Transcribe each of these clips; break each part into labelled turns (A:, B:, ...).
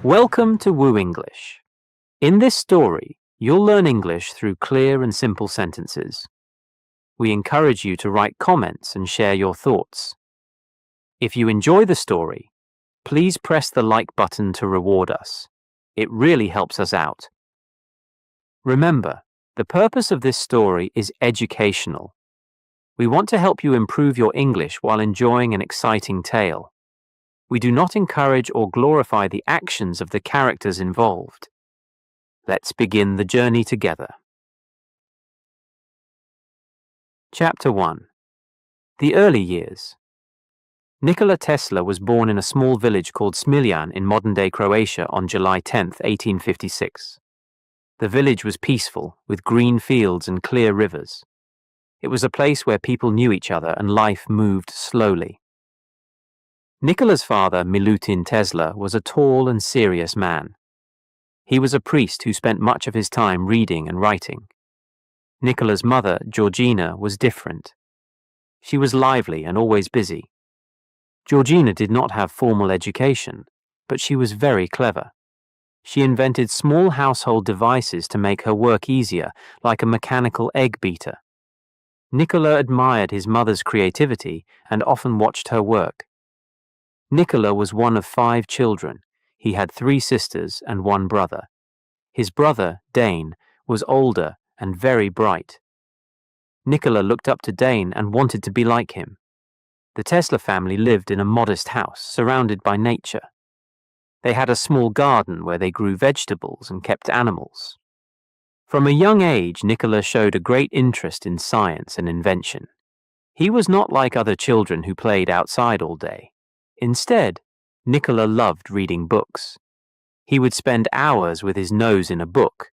A: Welcome to Woo English. In this story, you'll learn English through clear and simple sentences. We encourage you to write comments and share your thoughts. If you enjoy the story, please press the like button to reward us. It really helps us out. Remember, the purpose of this story is educational. We want to help you improve your English while enjoying an exciting tale. We do not encourage or glorify the actions of the characters involved. Let's begin the journey together. Chapter 1. The Early Years. Nikola Tesla was born in a small village called Smiljan in modern-day Croatia on July 10, 1856. The village was peaceful, with green fields and clear rivers. It was a place where people knew each other and life moved slowly. Nikola's father, Milutin Tesla, was a tall and serious man. He was a priest who spent much of his time reading and writing. Nikola's mother, Georgina, was different. She was lively and always busy. Georgina did not have formal education, but she was very clever. She invented small household devices to make her work easier, like a mechanical egg beater. Nikola admired his mother's creativity and often watched her work. Nikola was one of 5 children. He had 3 sisters and 1 brother. His brother, Dane, was older and very bright. Nikola looked up to Dane and wanted to be like him. The Tesla family lived in a modest house surrounded by nature. They had a small garden where they grew vegetables and kept animals. From a young age, Nikola showed a great interest in science and invention. He was not like other children who played outside all day. Instead, Nikola loved reading books. He would spend hours with his nose in a book,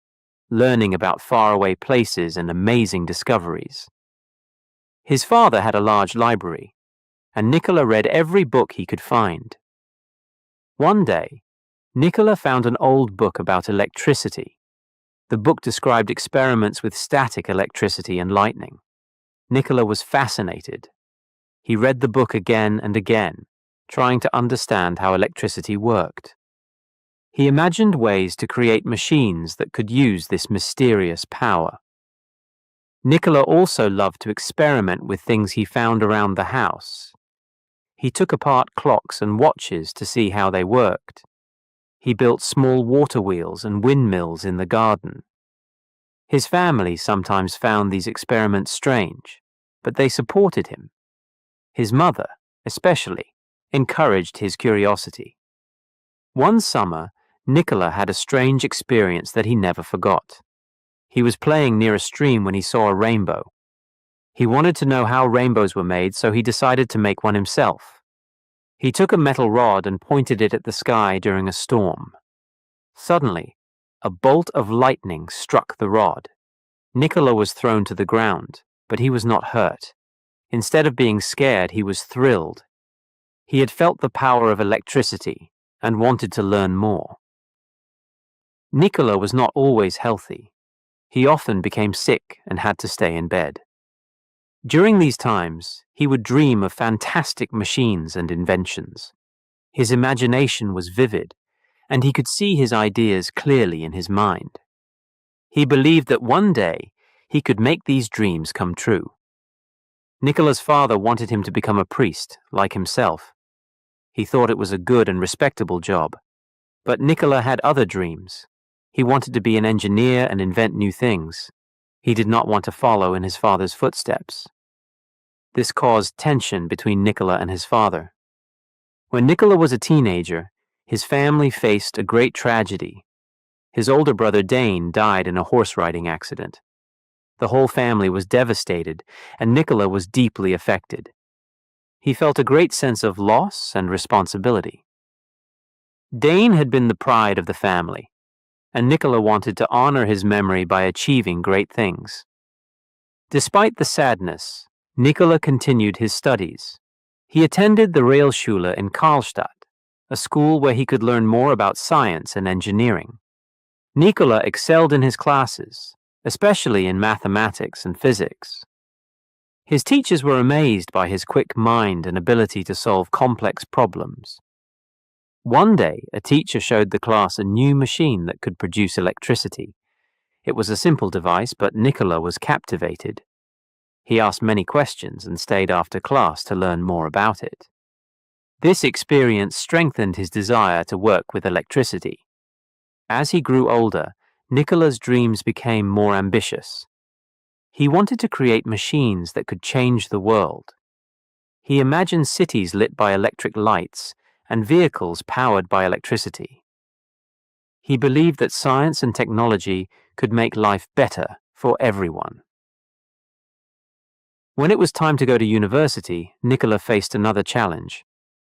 A: learning about faraway places and amazing discoveries. His father had a large library, and Nikola read every book he could find. One day, Nikola found an old book about electricity. The book described experiments with static electricity and lightning. Nikola was fascinated. He read the book again and again, trying to understand how electricity worked. He imagined ways to create machines that could use this mysterious power. Nikola also loved to experiment with things he found around the house. He took apart clocks and watches to see how they worked. He built small water wheels and windmills in the garden. His family sometimes found these experiments strange, but they supported him. His mother, especially, encouraged his curiosity. One summer, Nikola had a strange experience that he never forgot. He was playing near a stream when he saw a rainbow. He wanted to know how rainbows were made, so he decided to make one himself. He took a metal rod and pointed it at the sky during a storm. Suddenly, a bolt of lightning struck the rod. Nikola was thrown to the ground, but he was not hurt. Instead of being scared, he was thrilled. He had felt the power of electricity and wanted to learn more. Nikola was not always healthy. He often became sick and had to stay in bed. During these times, he would dream of fantastic machines and inventions. His imagination was vivid, and he could see his ideas clearly in his mind. He believed that one day he could make these dreams come true. Nikola's father wanted him to become a priest, like himself. He thought it was a good and respectable job. But Nikola had other dreams. He wanted to be an engineer and invent new things. He did not want to follow in his father's footsteps. This caused tension between Nikola and his father. When Nikola was a teenager, his family faced a great tragedy. His older brother Dane died in a horse riding accident. The whole family was devastated, and Nikola was deeply affected. He felt a great sense of loss and responsibility. Dane had been the pride of the family, and Nikola wanted to honor his memory by achieving great things. Despite the sadness, Nikola continued his studies. He attended the Realschule in Karlstadt, a school where he could learn more about science and engineering. Nikola excelled in his classes, especially in mathematics and physics. His teachers were amazed by his quick mind and ability to solve complex problems. One day, a teacher showed the class a new machine that could produce electricity. It was a simple device, but Nikola was captivated. He asked many questions and stayed after class to learn more about it. This experience strengthened his desire to work with electricity. As he grew older, Nikola's dreams became more ambitious. He wanted to create machines that could change the world. He imagined cities lit by electric lights and vehicles powered by electricity. He believed that science and technology could make life better for everyone. When it was time to go to university, Nikola faced another challenge.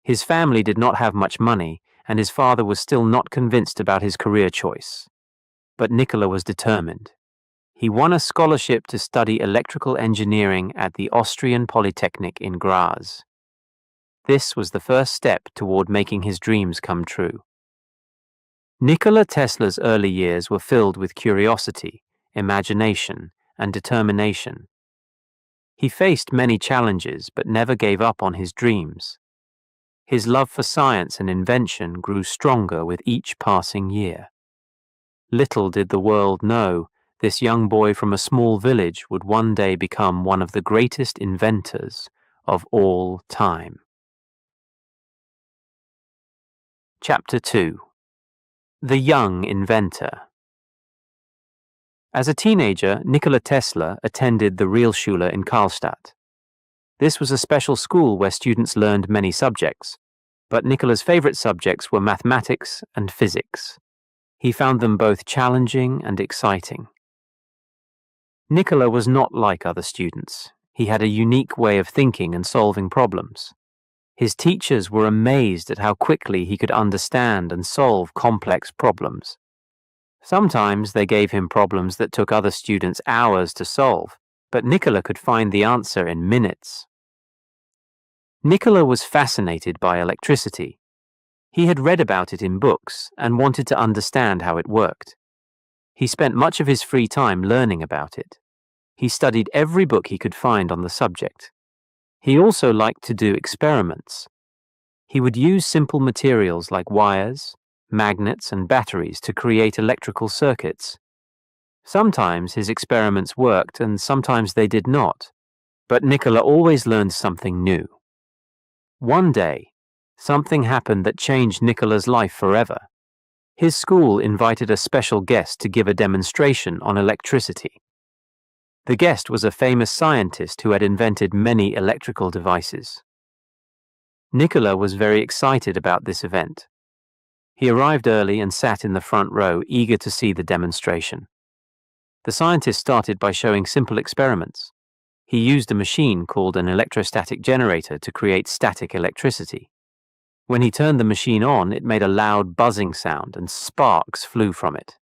A: His family did not have much money, and his father was still not convinced about his career choice. But Nikola was determined. He won a scholarship to study electrical engineering at the Austrian Polytechnic in Graz. This was the first step toward making his dreams come true. Nikola Tesla's early years were filled with curiosity, imagination, and determination. He faced many challenges but never gave up on his dreams. His love for science and invention grew stronger with each passing year. Little did the world know, this young boy from a small village would one day become one of the greatest inventors of all time. Chapter 2. The Young Inventor. As a teenager, Nikola Tesla attended the Realschule in Karlstadt. This was a special school where students learned many subjects, but Nikola's favorite subjects were mathematics and physics. He found them both challenging and exciting. Nikola was not like other students. He had a unique way of thinking and solving problems. His teachers were amazed at how quickly he could understand and solve complex problems. Sometimes they gave him problems that took other students hours to solve, but Nikola could find the answer in minutes. Nikola was fascinated by electricity. He had read about it in books and wanted to understand how it worked. He spent much of his free time learning about it. He studied every book he could find on the subject. He also liked to do experiments. He would use simple materials like wires, magnets, and batteries to create electrical circuits. Sometimes his experiments worked and sometimes they did not, but Nikola always learned something new. One day, something happened that changed Nikola's life forever. His school invited a special guest to give a demonstration on electricity. The guest was a famous scientist who had invented many electrical devices. Nikola was very excited about this event. He arrived early and sat in the front row, eager to see the demonstration. The scientist started by showing simple experiments. He used a machine called an electrostatic generator to create static electricity. When he turned the machine on, it made a loud buzzing sound and sparks flew from it.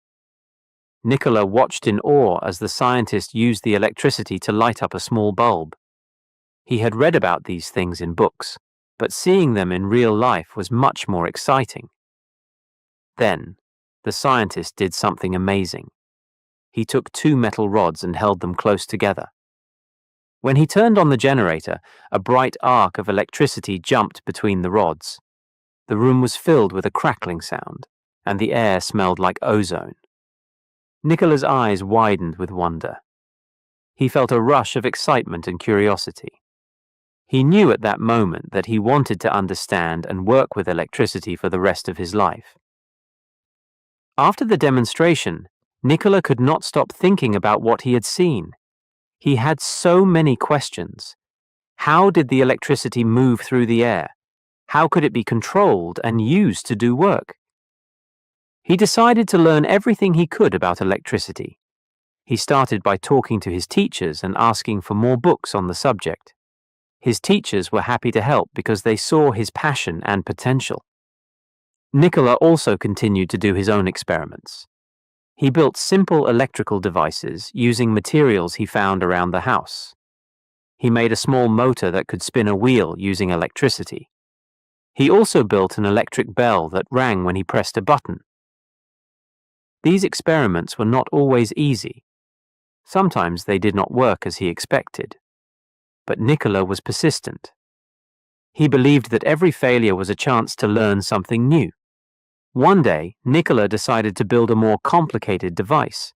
A: Nikola watched in awe as the scientist used the electricity to light up a small bulb. He had read about these things in books, but seeing them in real life was much more exciting. Then, the scientist did something amazing. He took two metal rods and held them close together. When he turned on the generator, a bright arc of electricity jumped between the rods. The room was filled with a crackling sound, and the air smelled like ozone. Nikola's eyes widened with wonder. He felt a rush of excitement and curiosity. He knew at that moment that he wanted to understand and work with electricity for the rest of his life. After the demonstration, Nikola could not stop thinking about what he had seen. He had so many questions. How did the electricity move through the air? How could it be controlled and used to do work? He decided to learn everything he could about electricity. He started by talking to his teachers and asking for more books on the subject. His teachers were happy to help because they saw his passion and potential. Nikola also continued to do his own experiments. He built simple electrical devices using materials he found around the house. He made a small motor that could spin a wheel using electricity. He also built an electric bell that rang when he pressed a button. These experiments were not always easy. Sometimes they did not work as he expected. But Nikola was persistent. He believed that every failure was a chance to learn something new. One day, Nikola decided to build a more complicated device.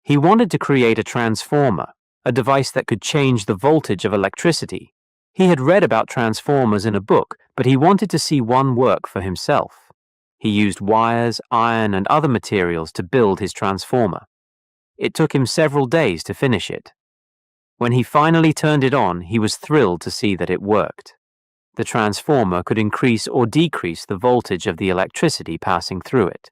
A: He wanted to create a transformer, a device that could change the voltage of electricity. He had read about transformers in a book, but he wanted to see one work for himself. He used wires, iron, and other materials to build his transformer. It took him several days to finish it. When he finally turned it on, he was thrilled to see that it worked. The transformer could increase or decrease the voltage of the electricity passing through it.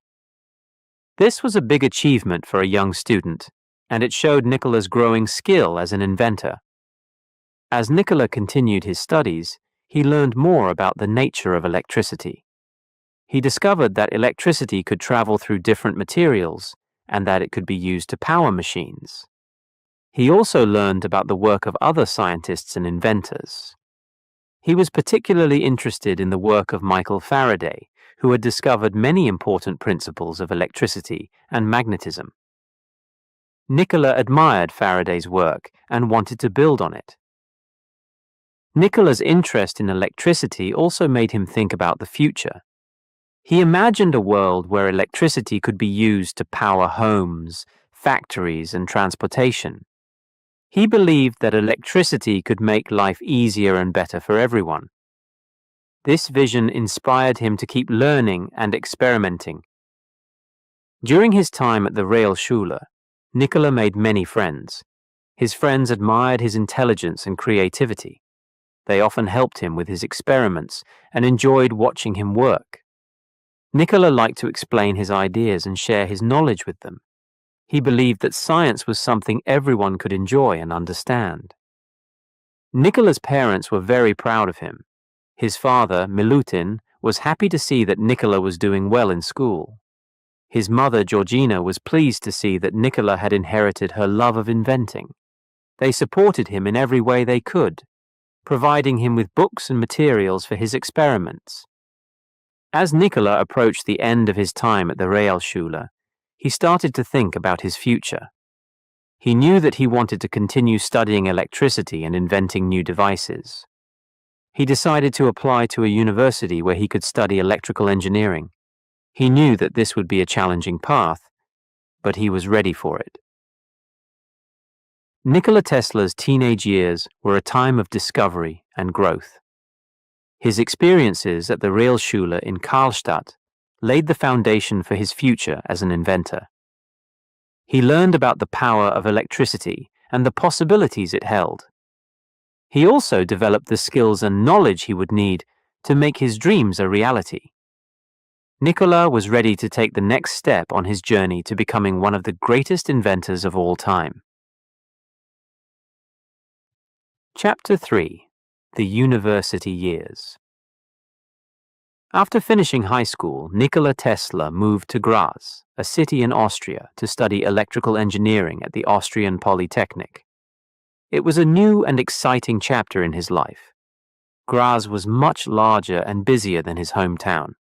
A: This was a big achievement for a young student, and it showed Nikola's growing skill as an inventor. As Nikola continued his studies, he learned more about the nature of electricity. He discovered that electricity could travel through different materials and that it could be used to power machines. He also learned about the work of other scientists and inventors. He was particularly interested in the work of Michael Faraday, who had discovered many important principles of electricity and magnetism. Nikola admired Faraday's work and wanted to build on it. Nikola's interest in electricity also made him think about the future. He imagined a world where electricity could be used to power homes, factories, and transportation. He believed that electricity could make life easier and better for everyone. This vision inspired him to keep learning and experimenting. During his time at the Realschule, Nikola made many friends. His friends admired his intelligence and creativity. They often helped him with his experiments and enjoyed watching him work. Nikola liked to explain his ideas and share his knowledge with them. He believed that science was something everyone could enjoy and understand. Nikola's parents were very proud of him. His father, Milutin, was happy to see that Nikola was doing well in school. His mother, Georgina, was pleased to see that Nikola had inherited her love of inventing. They supported him in every way they could, providing him with books and materials for his experiments. As Nikola approached the end of his time at the Realschule, he started to think about his future. He knew that he wanted to continue studying electricity and inventing new devices. He decided to apply to a university where he could study electrical engineering. He knew that this would be a challenging path, but he was ready for it. Nikola Tesla's teenage years were a time of discovery and growth. His experiences at the Realschule in Karlstadt laid the foundation for his future as an inventor. He learned about the power of electricity and the possibilities it held. He also developed the skills and knowledge he would need to make his dreams a reality. Nikola was ready to take the next step on his journey to becoming one of the greatest inventors of all time. Chapter 3: The University Years. After finishing high school, Nikola Tesla moved to Graz, a city in Austria, to study electrical engineering at the Austrian Polytechnic. It was a new and exciting chapter in his life. Graz was much larger and busier than his hometown.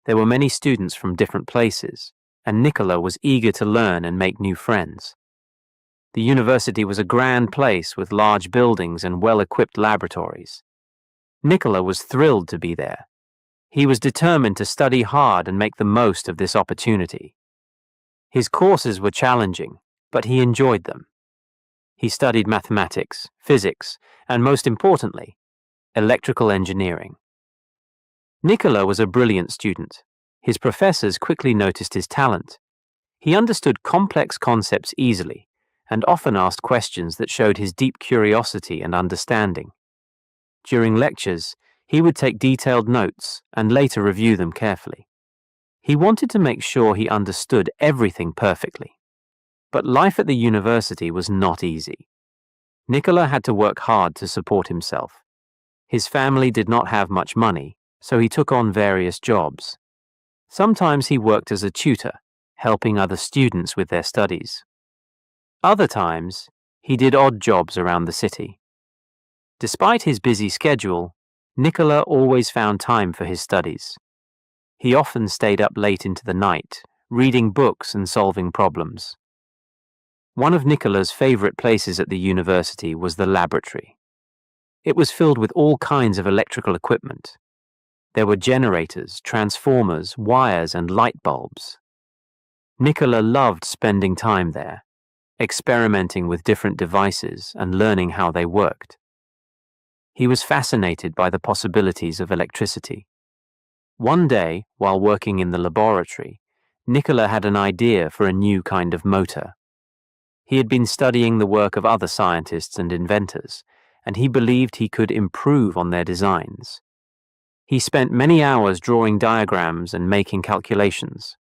A: There were many students from different places, and Nikola was eager to learn and make new friends. The university was a grand place with large buildings and well-equipped laboratories. Nikola was thrilled to be there. He was determined to study hard and make the most of this opportunity. His courses were challenging, but he enjoyed them. He studied mathematics, physics, and most importantly, electrical engineering. Nikola was a brilliant student. His professors quickly noticed his talent. He understood complex concepts easily and often asked questions that showed his deep curiosity and understanding. During lectures, he would take detailed notes and later review them carefully. He wanted to make sure he understood everything perfectly. But life at the university was not easy. Nikola had to work hard to support himself. His family did not have much money, so he took on various jobs. Sometimes he worked as a tutor, helping other students with their studies. Other times, he did odd jobs around the city. Despite his busy schedule, Nikola always found time for his studies. He often stayed up late into the night, reading books and solving problems. One of Nikola's favorite places at the university was the laboratory. It was filled with all kinds of electrical equipment. There were generators, transformers, wires, and light bulbs. Nikola loved spending time there, experimenting with different devices and learning how they worked. He was fascinated by the possibilities of electricity. One day, while working in the laboratory, Nikola had an idea for a new kind of motor. He had been studying the work of other scientists and inventors, and he believed he could improve on their designs. He spent many hours drawing diagrams and making calculations.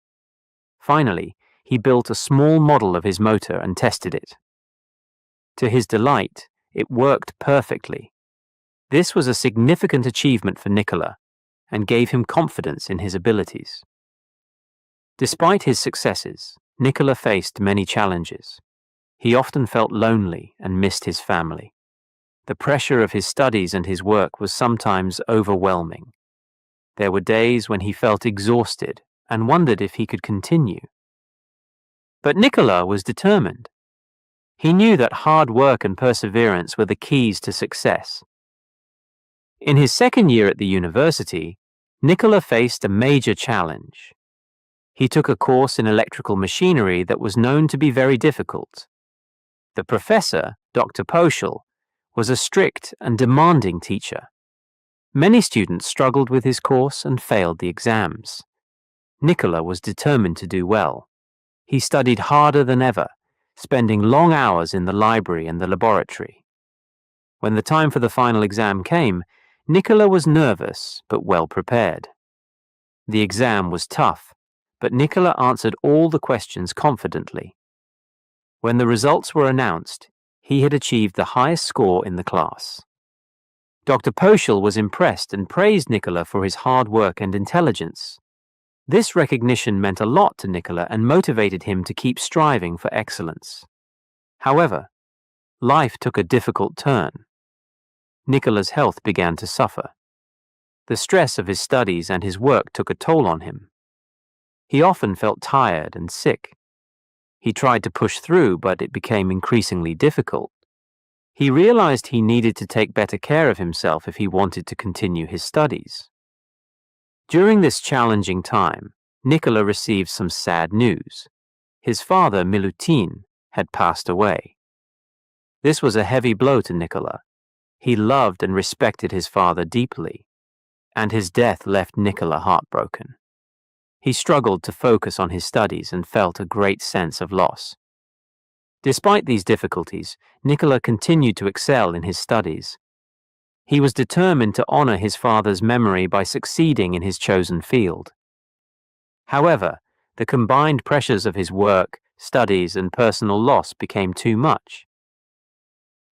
A: Finally, he built a small model of his motor and tested it. To his delight, it worked perfectly. This was a significant achievement for Nikola and gave him confidence in his abilities. Despite his successes, Nikola faced many challenges. He often felt lonely and missed his family. The pressure of his studies and his work was sometimes overwhelming. There were days when he felt exhausted and wondered if he could continue. But Nikola was determined. He knew that hard work and perseverance were the keys to success. In his second year at the university, Nikola faced a major challenge. He took a course in electrical machinery that was known to be very difficult. The professor, Dr. Poschel, was a strict and demanding teacher. Many students struggled with his course and failed the exams. Nikola was determined to do well. He studied harder than ever, spending long hours in the library and the laboratory. When the time for the final exam came, Nikola was nervous but well prepared. The exam was tough, but Nikola answered all the questions confidently. When the results were announced, he had achieved the highest score in the class. Dr. Poschel was impressed and praised Nikola for his hard work and intelligence. This recognition meant a lot to Nikola and motivated him to keep striving for excellence. However, life took a difficult turn. Nikola's health began to suffer. The stress of his studies and his work took a toll on him. He often felt tired and sick. He tried to push through, but it became increasingly difficult. He realized he needed to take better care of himself if he wanted to continue his studies. During this challenging time, Nikola received some sad news. His father, Milutin, had passed away. This was a heavy blow to Nikola. He loved and respected his father deeply, and his death left Nikola heartbroken. He struggled to focus on his studies and felt a great sense of loss. Despite these difficulties, Nikola continued to excel in his studies. He was determined to honor his father's memory by succeeding in his chosen field. However, the combined pressures of his work, studies, and personal loss became too much.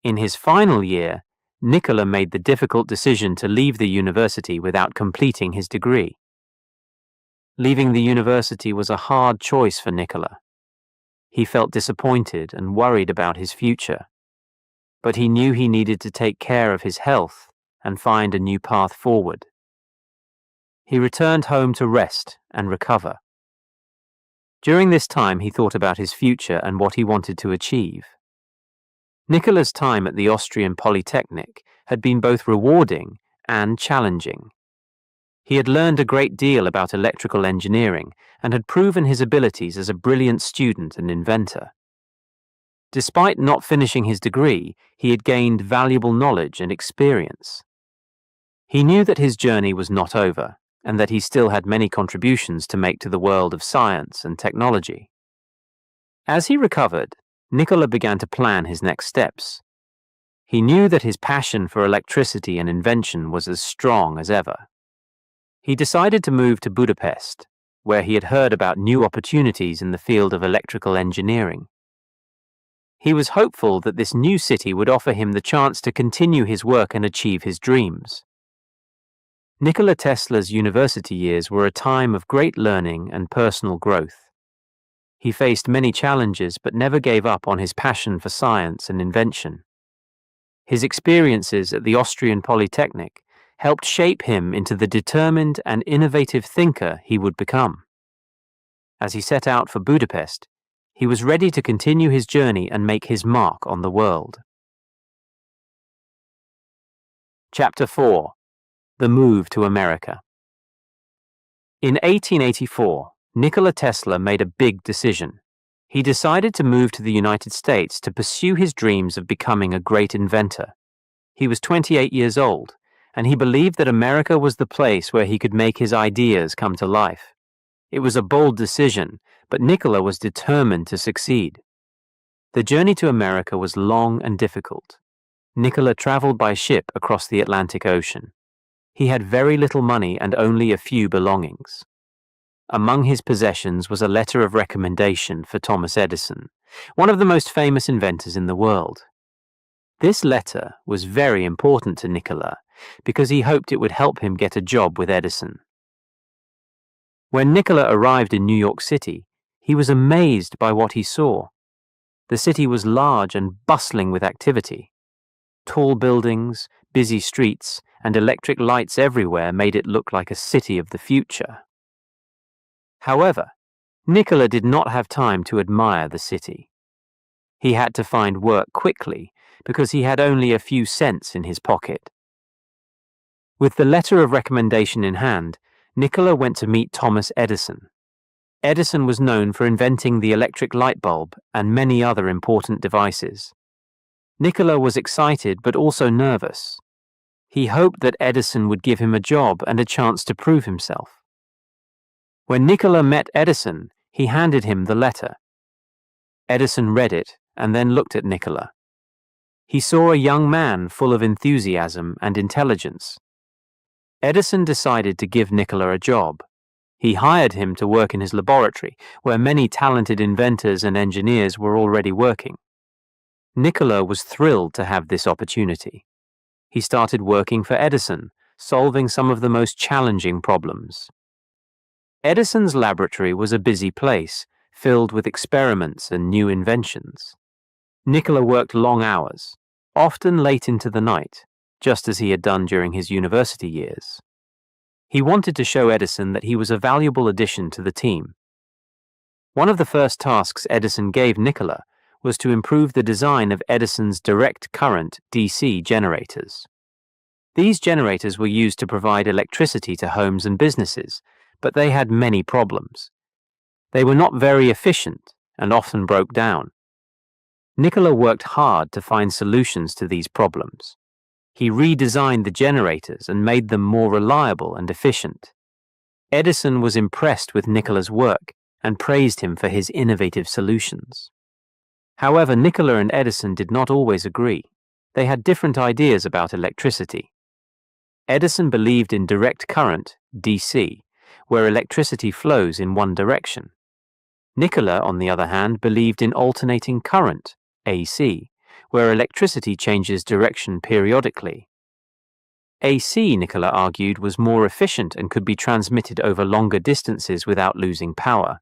A: In his final year, Nikola made the difficult decision to leave the university without completing his degree. Leaving the university was a hard choice for Nikola. He felt disappointed and worried about his future, but he knew he needed to take care of his health and find a new path forward. He returned home to rest and recover. During this time, he thought about his future and what he wanted to achieve. Nikola's time at the Austrian Polytechnic had been both rewarding and challenging. He had learned a great deal about electrical engineering and had proven his abilities as a brilliant student and inventor. Despite not finishing his degree, he had gained valuable knowledge and experience. He knew that his journey was not over and that he still had many contributions to make to the world of science and technology. As he recovered, Nikola began to plan his next steps. He knew that his passion for electricity and invention was as strong as ever. He decided to move to Budapest, where he had heard about new opportunities in the field of electrical engineering. He was hopeful that this new city would offer him the chance to continue his work and achieve his dreams. Nikola Tesla's university years were a time of great learning and personal growth. He faced many challenges but never gave up on his passion for science and invention. His experiences at the Austrian Polytechnic helped shape him into the determined and innovative thinker he would become. As he set out for Budapest, he was ready to continue his journey and make his mark on the world. Chapter 4. The Move to America. In 1884, Nikola Tesla made a big decision. He decided to move to the United States to pursue his dreams of becoming a great inventor. He was 28 years old, and he believed that America was the place where he could make his ideas come to life. It was a bold decision, but Nikola was determined to succeed. The journey to America was long and difficult. Nikola traveled by ship across the Atlantic Ocean. He had very little money and only a few belongings. Among his possessions was a letter of recommendation for Thomas Edison, one of the most famous inventors in the world. This letter was very important to Nikola because he hoped it would help him get a job with Edison. When Nikola arrived in New York City, he was amazed by what he saw. The city was large and bustling with activity. Tall buildings, busy streets, and electric lights everywhere made it look like a city of the future. However, Nikola did not have time to admire the city. He had to find work quickly because he had only a few cents in his pocket. With the letter of recommendation in hand, Nikola went to meet Thomas Edison. Edison was known for inventing the electric light bulb and many other important devices. Nikola was excited but also nervous. He hoped that Edison would give him a job and a chance to prove himself. When Nikola met Edison, he handed him the letter. Edison read it and then looked at Nikola. He saw a young man full of enthusiasm and intelligence. Edison decided to give Nikola a job. He hired him to work in his laboratory, where many talented inventors and engineers were already working. Nikola was thrilled to have this opportunity. He started working for Edison, solving some of the most challenging problems. Edison's laboratory was a busy place, filled with experiments and new inventions. Nikola worked long hours, often late into the night, just as he had done during his university years. He wanted to show Edison that he was a valuable addition to the team. One of the first tasks Edison gave Nikola was to improve the design of Edison's direct current DC generators. These generators were used to provide electricity to homes and businesses, but they had many problems. They were not very efficient and often broke down. Nikola worked hard to find solutions to these problems. He redesigned the generators and made them more reliable and efficient. Edison was impressed with Nikola's work and praised him for his innovative solutions. However, Nikola and Edison did not always agree. They had different ideas about electricity. Edison believed in direct current, DC, where electricity flows in one direction. Nikola, on the other hand, believed in alternating current, AC, where electricity changes direction periodically. AC, Nikola argued, was more efficient and could be transmitted over longer distances without losing power.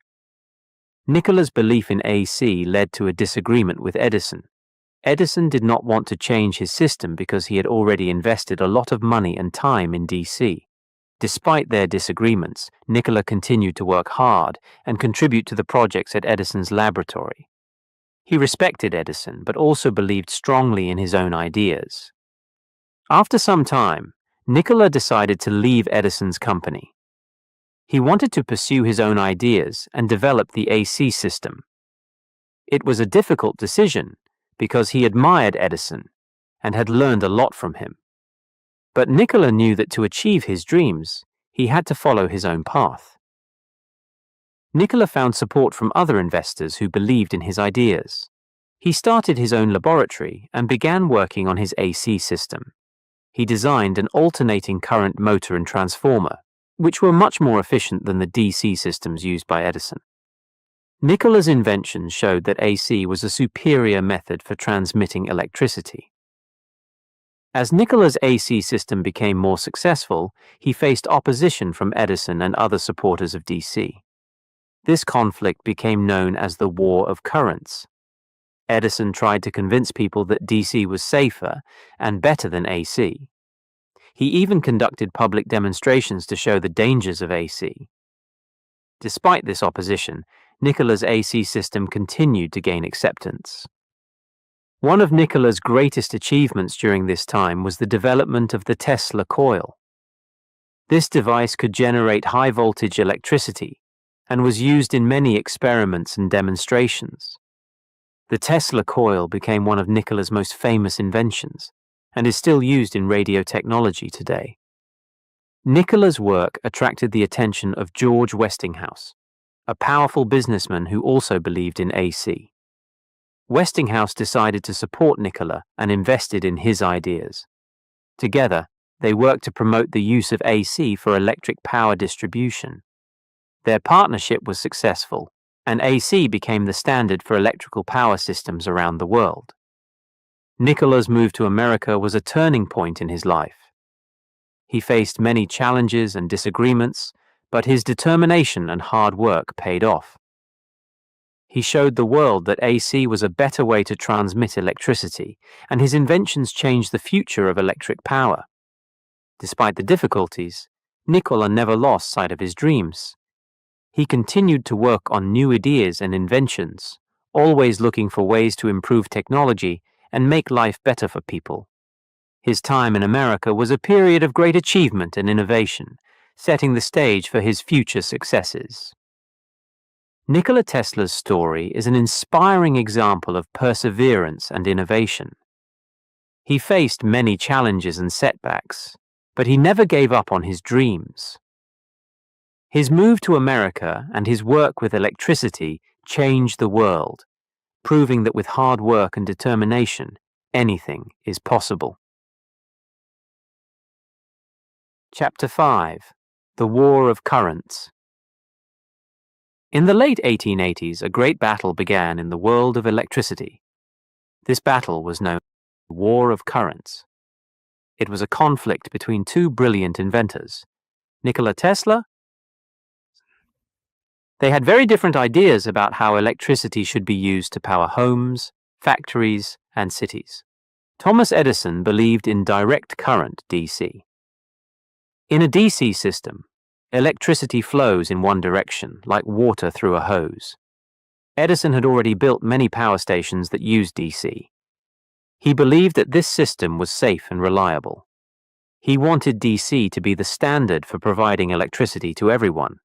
A: Nikola's belief in AC led to a disagreement with Edison. Edison did not want to change his system because he had already invested a lot of money and time in DC. Despite their disagreements, Nikola continued to work hard and contribute to the projects at Edison's laboratory. He respected Edison, but also believed strongly in his own ideas. After some time, Nikola decided to leave Edison's company. He wanted to pursue his own ideas and develop the AC system. It was a difficult decision because he admired Edison and had learned a lot from him. But Nikola knew that to achieve his dreams, he had to follow his own path. Nikola found support from other investors who believed in his ideas. He started his own laboratory and began working on his AC system. He designed an alternating current motor and transformer, which were much more efficient than the DC systems used by Edison. Nikola's inventions showed that AC was a superior method for transmitting electricity. As Nikola's AC system became more successful, he faced opposition from Edison and other supporters of DC. This conflict became known as the War of Currents. Edison tried to convince people that DC was safer and better than AC. He even conducted public demonstrations to show the dangers of AC. Despite this opposition, Nikola's AC system continued to gain acceptance. One of Nikola's greatest achievements during this time was the development of the Tesla coil. This device could generate high-voltage electricity and was used in many experiments and demonstrations. The Tesla coil became one of Nikola's most famous inventions and is still used in radio technology today. Nikola's work attracted the attention of George Westinghouse, a powerful businessman who also believed in AC. Westinghouse decided to support Nikola and invested in his ideas. Together, they worked to promote the use of AC for electric power distribution. Their partnership was successful, and AC became the standard for electrical power systems around the world. Nikola's move to America was a turning point in his life. He faced many challenges and disagreements, but his determination and hard work paid off. He showed the world that AC was a better way to transmit electricity, and his inventions changed the future of electric power. Despite the difficulties, Nikola never lost sight of his dreams. He continued to work on new ideas and inventions, always looking for ways to improve technology and make life better for people. His time in America was a period of great achievement and innovation, setting the stage for his future successes. Nikola Tesla's story is an inspiring example of perseverance and innovation. He faced many challenges and setbacks, but he never gave up on his dreams. His move to America and his work with electricity changed the world, proving that with hard work and determination, anything is possible. Chapter 5. The War of Currents. In the late 1880s, a great battle began in the world of electricity. This battle was known as the War of Currents. It was a conflict between two brilliant inventors, Nikola Tesla. They had very different ideas about how electricity should be used to power homes, factories, and cities. Thomas Edison believed in direct current DC. In a DC system, electricity flows in one direction, like water through a hose. Edison had already built many power stations that used DC. He believed that this system was safe and reliable. He wanted DC to be the standard for providing electricity to everyone.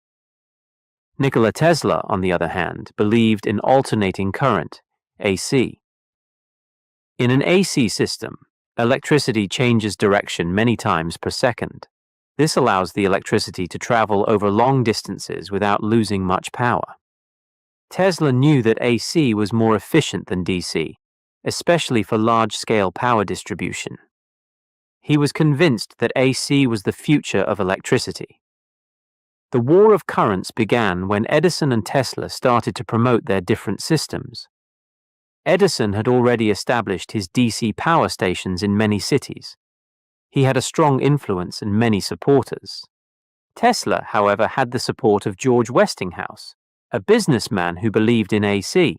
A: Nikola Tesla, on the other hand, believed in alternating current, AC. In an AC system, electricity changes direction many times per second. This allows the electricity to travel over long distances without losing much power. Tesla knew that AC was more efficient than DC, especially for large-scale power distribution. He was convinced that AC was the future of electricity. The war of currents began when Edison and Tesla started to promote their different systems. Edison had already established his DC power stations in many cities. He had a strong influence and many supporters. Tesla, however, had the support of George Westinghouse, a businessman who believed in AC.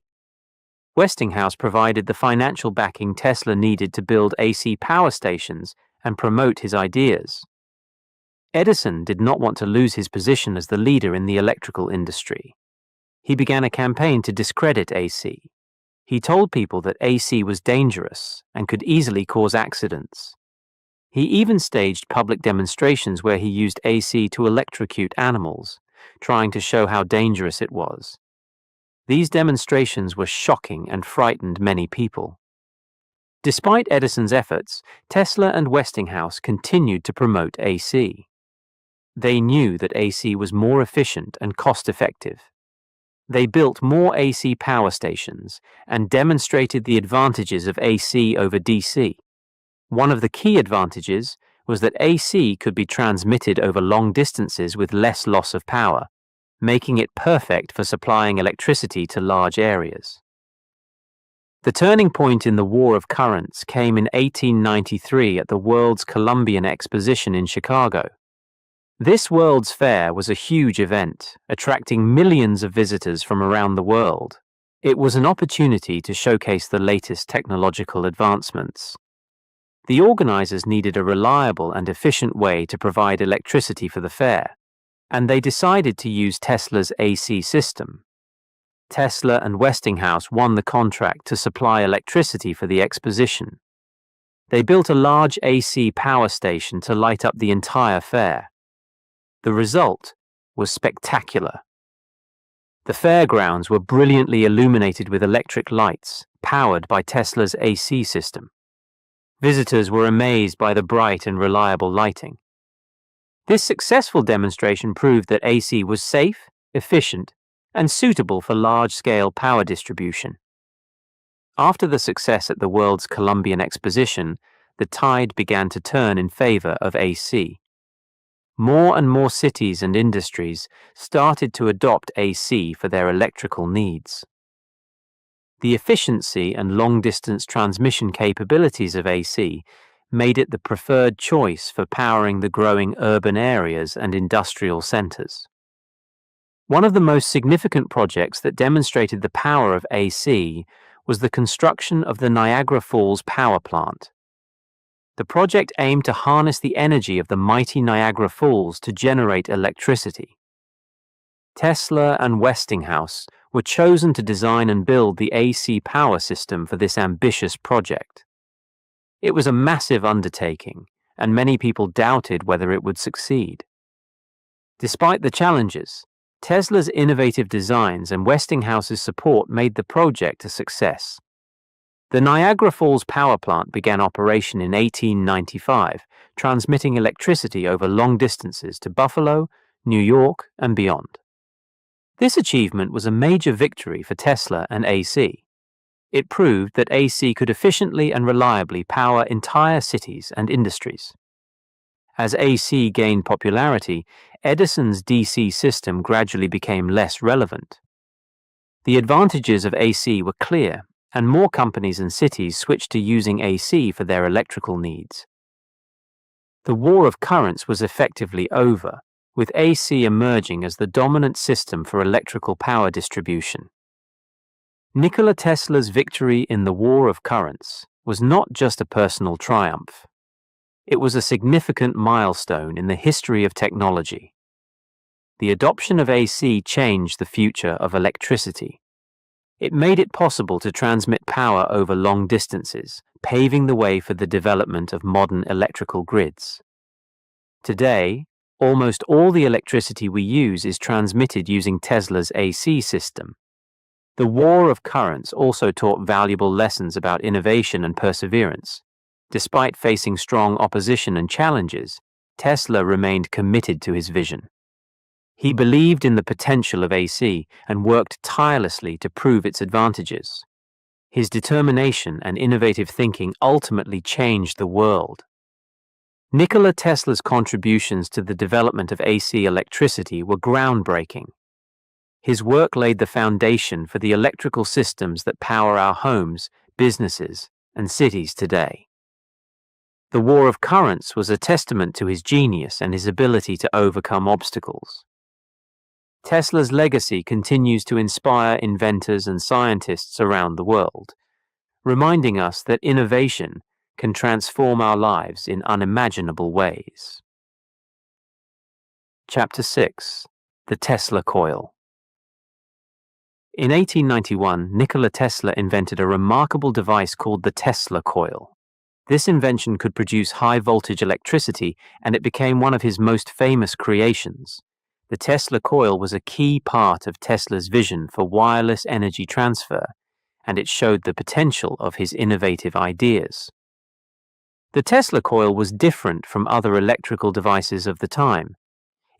A: Westinghouse provided the financial backing Tesla needed to build AC power stations and promote his ideas. Edison did not want to lose his position as the leader in the electrical industry. He began a campaign to discredit AC. He told people that AC was dangerous and could easily cause accidents. He even staged public demonstrations where he used AC to electrocute animals, trying to show how dangerous it was. These demonstrations were shocking and frightened many people. Despite Edison's efforts, Tesla and Westinghouse continued to promote AC. They knew that AC was more efficient and cost-effective. They built more AC power stations and demonstrated the advantages of AC over DC. One of the key advantages was that AC could be transmitted over long distances with less loss of power, making it perfect for supplying electricity to large areas. The turning point in the War of Currents came in 1893 at the World's Columbian Exposition in Chicago. This World's Fair was a huge event, attracting millions of visitors from around the world. It was an opportunity to showcase the latest technological advancements. The organizers needed a reliable and efficient way to provide electricity for the fair, and they decided to use Tesla's AC system. Tesla and Westinghouse won the contract to supply electricity for the exposition. They built a large AC power station to light up the entire fair. The result was spectacular. The fairgrounds were brilliantly illuminated with electric lights, powered by Tesla's AC system. Visitors were amazed by the bright and reliable lighting. This successful demonstration proved that AC was safe, efficient, and suitable for large-scale power distribution. After the success at the World's Columbian Exposition, the tide began to turn in favor of AC. More and more cities and industries started to adopt AC for their electrical needs. The efficiency and long-distance transmission capabilities of AC made it the preferred choice for powering the growing urban areas and industrial centers. One of the most significant projects that demonstrated the power of AC was the construction of the Niagara Falls power plant. The project aimed to harness the energy of the mighty Niagara Falls to generate electricity. Tesla and Westinghouse were chosen to design and build the AC power system for this ambitious project. It was a massive undertaking, and many people doubted whether it would succeed. Despite the challenges, Tesla's innovative designs and Westinghouse's support made the project a success. The Niagara Falls power plant began operation in 1895, transmitting electricity over long distances to Buffalo, New York, and beyond. This achievement was a major victory for Tesla and AC. It proved that AC could efficiently and reliably power entire cities and industries. As AC gained popularity, Edison's DC system gradually became less relevant. The advantages of AC were clear, and more companies and cities switched to using AC for their electrical needs. The war of currents was effectively over, with AC emerging as the dominant system for electrical power distribution. Nikola Tesla's victory in the war of currents was not just a personal triumph. It was a significant milestone in the history of technology. The adoption of AC changed the future of electricity. It made it possible to transmit power over long distances, paving the way for the development of modern electrical grids. Today, almost all the electricity we use is transmitted using Tesla's AC system. The war of currents also taught valuable lessons about innovation and perseverance. Despite facing strong opposition and challenges, Tesla remained committed to his vision. He believed in the potential of AC and worked tirelessly to prove its advantages. His determination and innovative thinking ultimately changed the world. Nikola Tesla's contributions to the development of AC electricity were groundbreaking. His work laid the foundation for the electrical systems that power our homes, businesses, and cities today. The war of currents was a testament to his genius and his ability to overcome obstacles. Tesla's legacy continues to inspire inventors and scientists around the world, reminding us that innovation can transform our lives in unimaginable ways. Chapter 6: The Tesla Coil. In 1891, Nikola Tesla invented a remarkable device called the Tesla coil. This invention could produce high-voltage electricity, and it became one of his most famous creations. The Tesla coil was a key part of Tesla's vision for wireless energy transfer, and it showed the potential of his innovative ideas. The Tesla coil was different from other electrical devices of the time.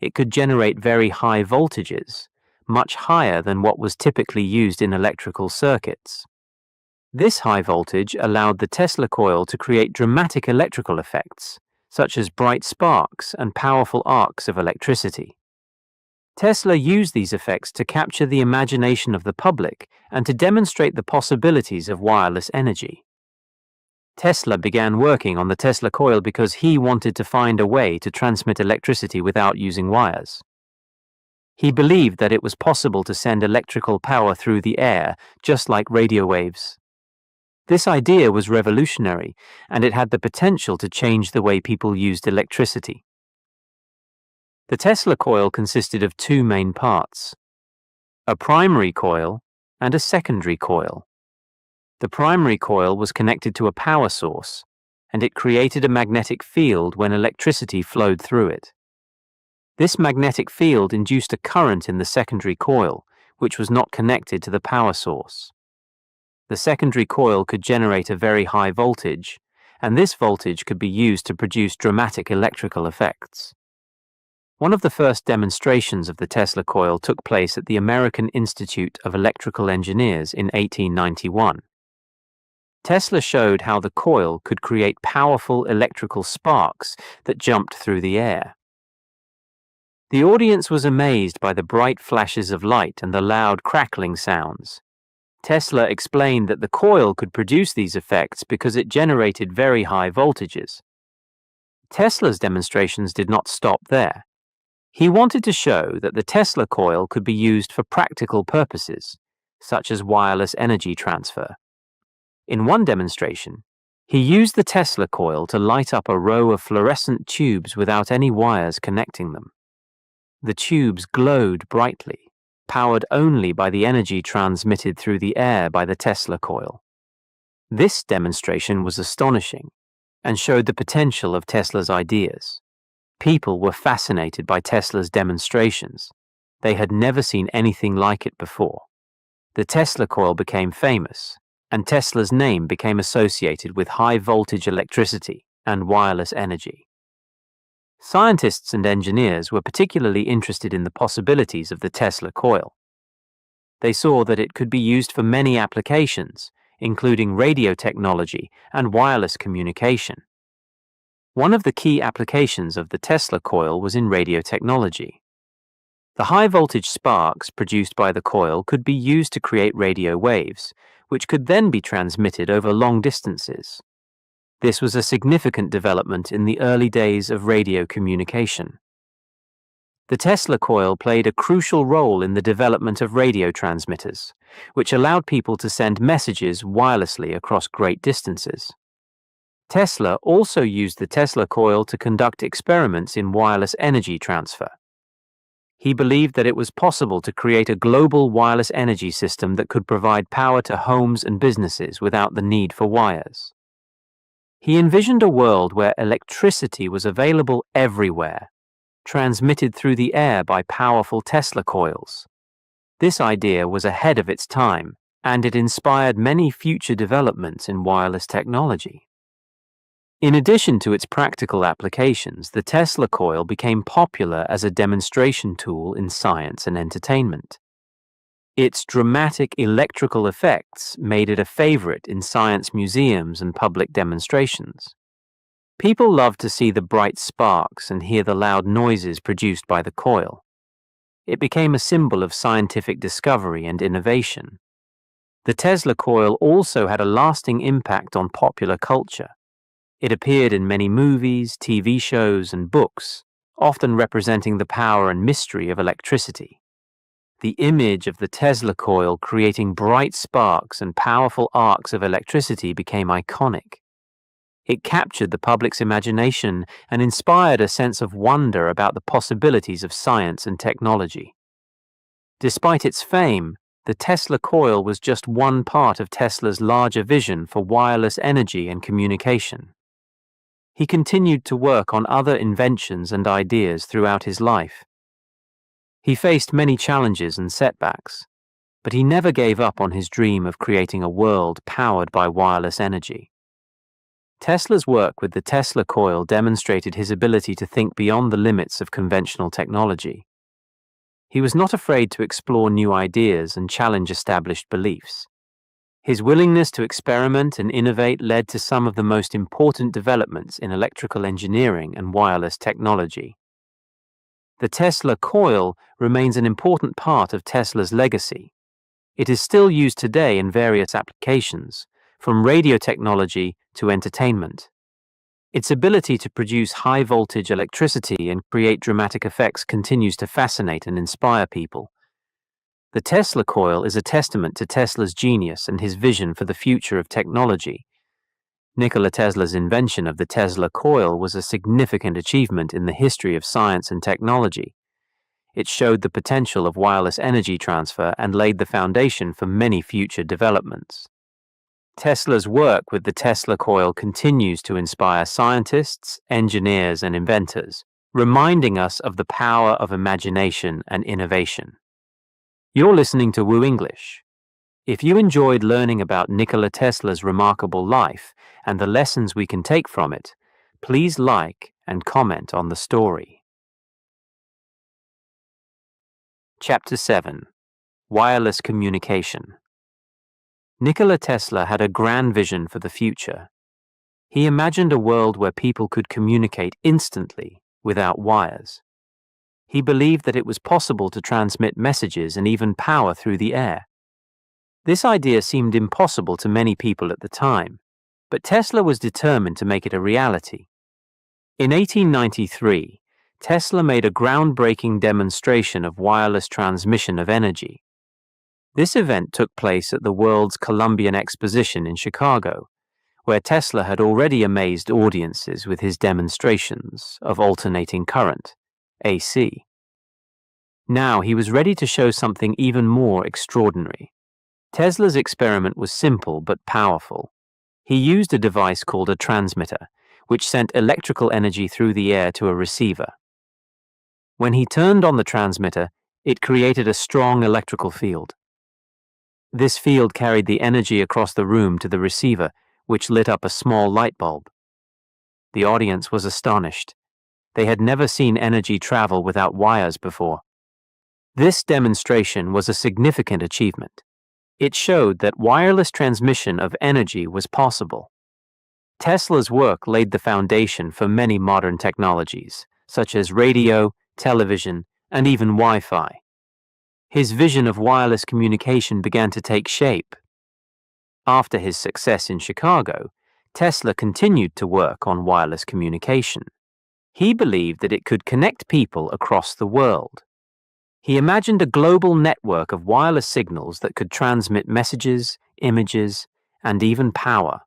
A: It could generate very high voltages, much higher than what was typically used in electrical circuits. This high voltage allowed the Tesla coil to create dramatic electrical effects, such as bright sparks and powerful arcs of electricity. Tesla used these effects to capture the imagination of the public and to demonstrate the possibilities of wireless energy. Tesla began working on the Tesla coil because he wanted to find a way to transmit electricity without using wires. He believed that it was possible to send electrical power through the air, just like radio waves. This idea was revolutionary, and it had the potential to change the way people used electricity. The Tesla coil consisted of two main parts: a primary coil, and a secondary coil. The primary coil was connected to a power source, and it created a magnetic field when electricity flowed through it. This magnetic field induced a current in the secondary coil, which was not connected to the power source. The secondary coil could generate a very high voltage, and this voltage could be used to produce dramatic electrical effects. One of the first demonstrations of the Tesla coil took place at the American Institute of Electrical Engineers in 1891. Tesla showed how the coil could create powerful electrical sparks that jumped through the air. The audience was amazed by the bright flashes of light and the loud crackling sounds. Tesla explained that the coil could produce these effects because it generated very high voltages. Tesla's demonstrations did not stop there. He wanted to show that the Tesla coil could be used for practical purposes, such as wireless energy transfer. In one demonstration, he used the Tesla coil to light up a row of fluorescent tubes without any wires connecting them. The tubes glowed brightly, powered only by the energy transmitted through the air by the Tesla coil. This demonstration was astonishing and showed the potential of Tesla's ideas. People were fascinated by Tesla's demonstrations. They had never seen anything like it before. The Tesla coil became famous, and Tesla's name became associated with high-voltage electricity and wireless energy. Scientists and engineers were particularly interested in the possibilities of the Tesla coil. They saw that it could be used for many applications, including radio technology and wireless communication. One of the key applications of the Tesla coil was in radio technology. The high-voltage sparks produced by the coil could be used to create radio waves, which could then be transmitted over long distances. This was a significant development in the early days of radio communication. The Tesla coil played a crucial role in the development of radio transmitters, which allowed people to send messages wirelessly across great distances. Tesla also used the Tesla coil to conduct experiments in wireless energy transfer. He believed that it was possible to create a global wireless energy system that could provide power to homes and businesses without the need for wires. He envisioned a world where electricity was available everywhere, transmitted through the air by powerful Tesla coils. This idea was ahead of its time, and it inspired many future developments in wireless technology. In addition to its practical applications, the Tesla coil became popular as a demonstration tool in science and entertainment. Its dramatic electrical effects made it a favorite in science museums and public demonstrations. People loved to see the bright sparks and hear the loud noises produced by the coil. It became a symbol of scientific discovery and innovation. The Tesla coil also had a lasting impact on popular culture. It appeared in many movies, TV shows, and books, often representing the power and mystery of electricity. The image of the Tesla coil creating bright sparks and powerful arcs of electricity became iconic. It captured the public's imagination and inspired a sense of wonder about the possibilities of science and technology. Despite its fame, the Tesla coil was just one part of Tesla's larger vision for wireless energy and communication. He continued to work on other inventions and ideas throughout his life. He faced many challenges and setbacks, but he never gave up on his dream of creating a world powered by wireless energy. Tesla's work with the Tesla coil demonstrated his ability to think beyond the limits of conventional technology. He was not afraid to explore new ideas and challenge established beliefs. His willingness to experiment and innovate led to some of the most important developments in electrical engineering and wireless technology. The Tesla coil remains an important part of Tesla's legacy. It is still used today in various applications, from radio technology to entertainment. Its ability to produce high-voltage electricity and create dramatic effects continues to fascinate and inspire people. The Tesla coil is a testament to Tesla's genius and his vision for the future of technology. Nikola Tesla's invention of the Tesla coil was a significant achievement in the history of science and technology. It showed the potential of wireless energy transfer and laid the foundation for many future developments. Tesla's work with the Tesla coil continues to inspire scientists, engineers, and inventors, reminding us of the power of imagination and innovation. You're listening to Woo English. If you enjoyed learning about Nikola Tesla's remarkable life and the lessons we can take from it, please like and comment on the story. Chapter 7. Wireless Communication. Nikola Tesla had a grand vision for the future. He imagined a world where people could communicate instantly without wires. He believed that it was possible to transmit messages and even power through the air. This idea seemed impossible to many people at the time, but Tesla was determined to make it a reality. In 1893, Tesla made a groundbreaking demonstration of wireless transmission of energy. This event took place at the World's Columbian Exposition in Chicago, where Tesla had already amazed audiences with his demonstrations of alternating current, AC. Now he was ready to show something even more extraordinary. Tesla's experiment was simple but powerful. He used a device called a transmitter, which sent electrical energy through the air to a receiver. When he turned on the transmitter, it created a strong electrical field. This field carried the energy across the room to the receiver, which lit up a small light bulb. The audience was astonished. They had never seen energy travel without wires before. This demonstration was a significant achievement. It showed that wireless transmission of energy was possible. Tesla's work laid the foundation for many modern technologies, such as radio, television, and even Wi-Fi. His vision of wireless communication began to take shape. After his success in Chicago, Tesla continued to work on wireless communication. He believed that it could connect people across the world. He imagined a global network of wireless signals that could transmit messages, images, and even power.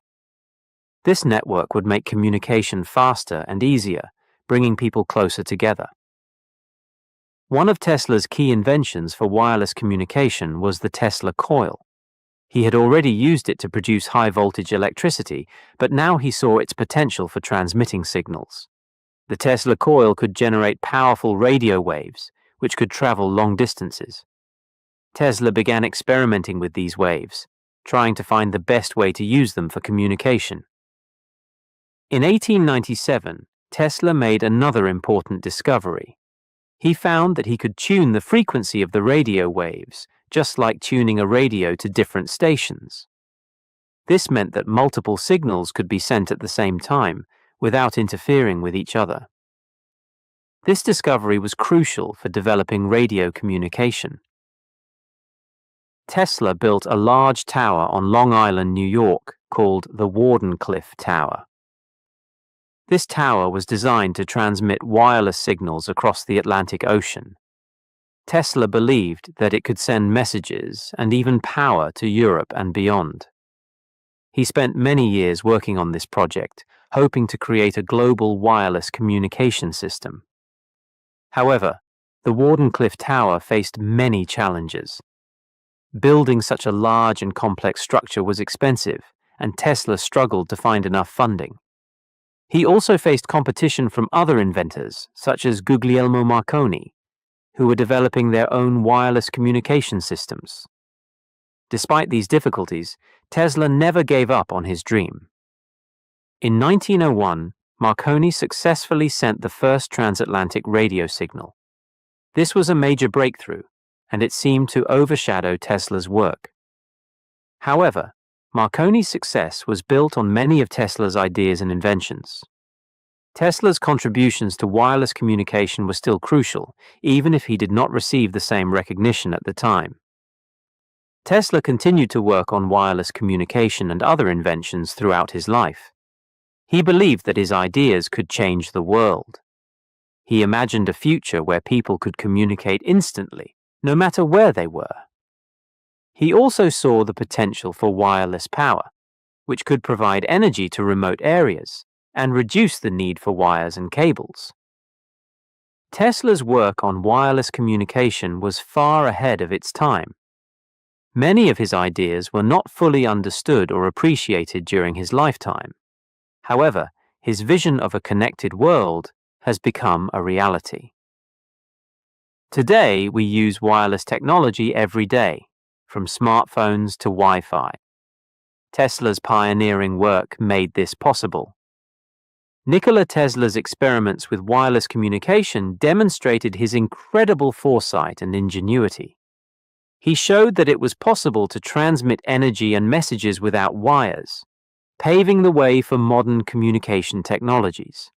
A: This network would make communication faster and easier, bringing people closer together. One of Tesla's key inventions for wireless communication was the Tesla coil. He had already used it to produce high-voltage electricity, but now he saw its potential for transmitting signals. The Tesla coil could generate powerful radio waves, which could travel long distances. Tesla began experimenting with these waves, trying to find the best way to use them for communication. In 1897, Tesla made another important discovery. He found that he could tune the frequency of the radio waves, just like tuning a radio to different stations. This meant that multiple signals could be sent at the same time, without interfering with each other. This discovery was crucial for developing radio communication. Tesla built a large tower on Long Island, New York, called the Warden Tower. This tower was designed to transmit wireless signals across the Atlantic Ocean. Tesla believed that it could send messages and even power to Europe and beyond. He spent many years working on this project, hoping to create a global wireless communication system. However, the Warden Tower faced many challenges. Building such a large and complex structure was expensive, and Tesla struggled to find enough funding. He also faced competition from other inventors, such as Guglielmo Marconi, who were developing their own wireless communication systems. Despite these difficulties, Tesla never gave up on his dream. In 1901, Marconi successfully sent the first transatlantic radio signal. This was a major breakthrough, and it seemed to overshadow Tesla's work. However, Marconi's success was built on many of Tesla's ideas and inventions. Tesla's contributions to wireless communication were still crucial, even if he did not receive the same recognition at the time. Tesla continued to work on wireless communication and other inventions throughout his life. He believed that his ideas could change the world. He imagined a future where people could communicate instantly, no matter where they were. He also saw the potential for wireless power, which could provide energy to remote areas and reduce the need for wires and cables. Tesla's work on wireless communication was far ahead of its time. Many of his ideas were not fully understood or appreciated during his lifetime. However, his vision of a connected world has become a reality. Today, we use wireless technology every day, from smartphones to Wi-Fi. Tesla's pioneering work made this possible. Nikola Tesla's experiments with wireless communication demonstrated his incredible foresight and ingenuity. He showed that it was possible to transmit energy and messages without wires, paving the way for modern communication technologies.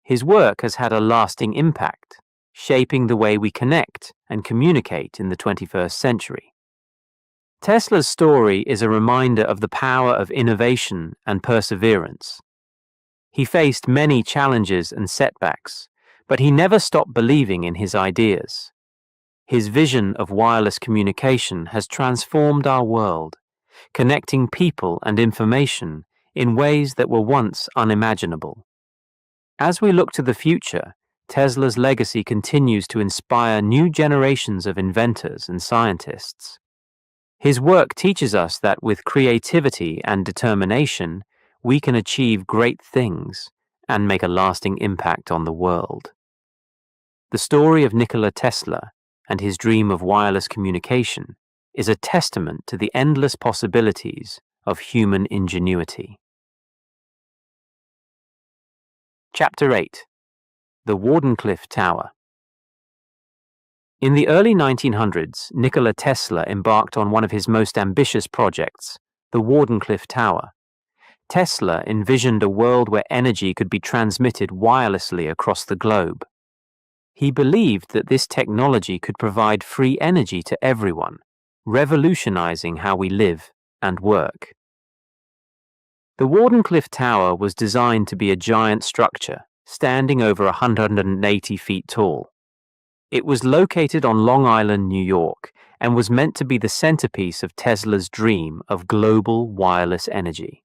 A: His work has had a lasting impact, shaping the way we connect and communicate in the 21st century. Tesla's story is a reminder of the power of innovation and perseverance. He faced many challenges and setbacks, but he never stopped believing in his ideas. His vision of wireless communication has transformed our world, connecting people and information in ways that were once unimaginable. As we look to the future, Tesla's legacy continues to inspire new generations of inventors and scientists. His work teaches us that with creativity and determination, we can achieve great things and make a lasting impact on the world. The story of Nikola Tesla and his dream of wireless communication is a testament to the endless possibilities of human ingenuity. Chapter 8. The Warden Tower. In the early 1900s, Nikola Tesla embarked on one of his most ambitious projects, the Warden Tower. Tesla envisioned a world where energy could be transmitted wirelessly across the globe. He believed that this technology could provide free energy to everyone, revolutionizing how we live and work. The Warden Tower was designed to be a giant structure, standing over 180 feet tall. It was located on Long Island, New York, and was meant to be the centerpiece of Tesla's dream of global wireless energy.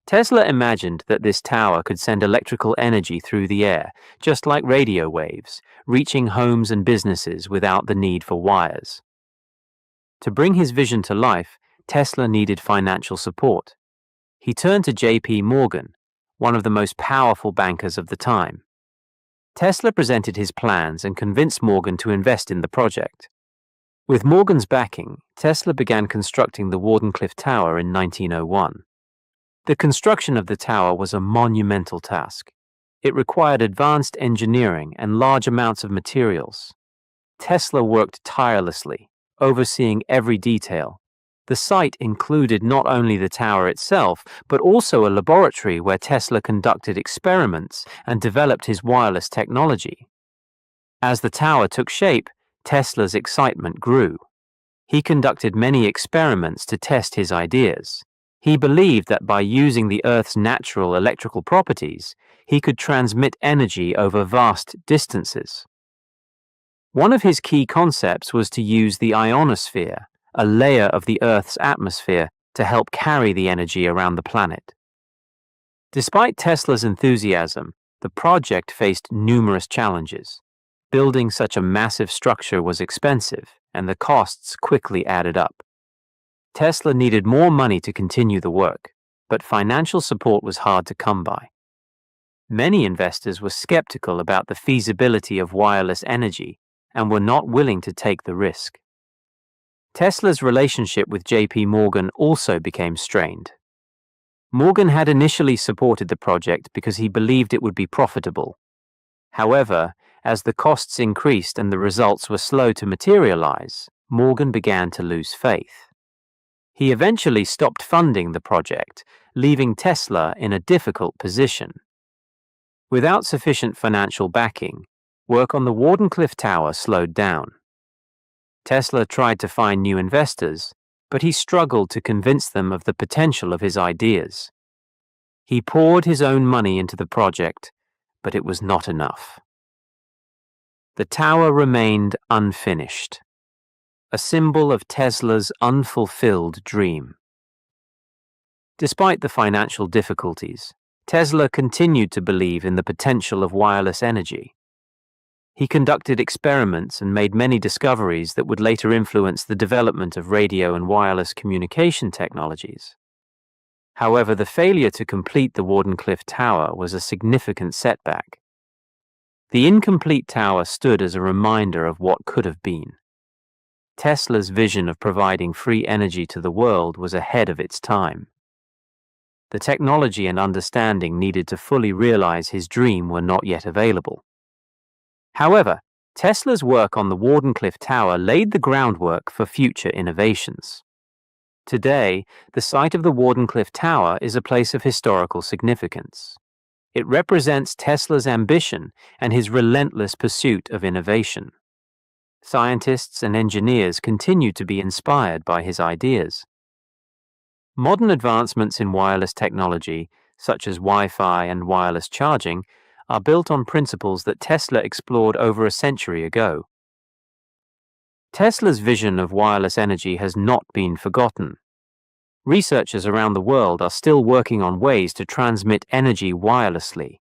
A: Tesla imagined that this tower could send electrical energy through the air, just like radio waves, reaching homes and businesses without the need for wires. To bring his vision to life, Tesla needed financial support. He turned to J.P. Morgan, one of the most powerful bankers of the time. Tesla presented his plans and convinced Morgan to invest in the project. With Morgan's backing, Tesla began constructing the Warden Tower in 1901. The construction of the tower was a monumental task. It required advanced engineering and large amounts of materials. Tesla worked tirelessly, overseeing every detail. The site included not only the tower itself, but also a laboratory where Tesla conducted experiments and developed his wireless technology. As the tower took shape, Tesla's excitement grew. He conducted many experiments to test his ideas. He believed that by using the Earth's natural electrical properties, he could transmit energy over vast distances. One of his key concepts was to use the ionosphere, a layer of the Earth's atmosphere, to help carry the energy around the planet. Despite Tesla's enthusiasm, the project faced numerous challenges. Building such a massive structure was expensive, and the costs quickly added up. Tesla needed more money to continue the work, but financial support was hard to come by. Many investors were skeptical about the feasibility of wireless energy and were not willing to take the risk. Tesla's relationship with J.P. Morgan also became strained. Morgan had initially supported the project because he believed it would be profitable. However, as the costs increased and the results were slow to materialize, Morgan began to lose faith. He eventually stopped funding the project, leaving Tesla in a difficult position. Without sufficient financial backing, work on the Warden Tower slowed down. Tesla tried to find new investors, but he struggled to convince them of the potential of his ideas. He poured his own money into the project, but it was not enough. The tower remained unfinished, a symbol of Tesla's unfulfilled dream. Despite the financial difficulties, Tesla continued to believe in the potential of wireless energy. He conducted experiments and made many discoveries that would later influence the development of radio and wireless communication technologies. However, the failure to complete the Warden Tower was a significant setback. The incomplete tower stood as a reminder of what could have been. Tesla's vision of providing free energy to the world was ahead of its time. The technology and understanding needed to fully realize his dream were not yet available. However, Tesla's work on the Warden Tower laid the groundwork for future innovations. Today, the site of the Warden Tower is a place of historical significance. It represents Tesla's ambition and his relentless pursuit of innovation. Scientists and engineers continue to be inspired by his ideas. Modern advancements in wireless technology, such as Wi-Fi and wireless charging, are built on principles that Tesla explored over a century ago. Tesla's vision of wireless energy has not been forgotten. Researchers around the world are still working on ways to transmit energy wirelessly.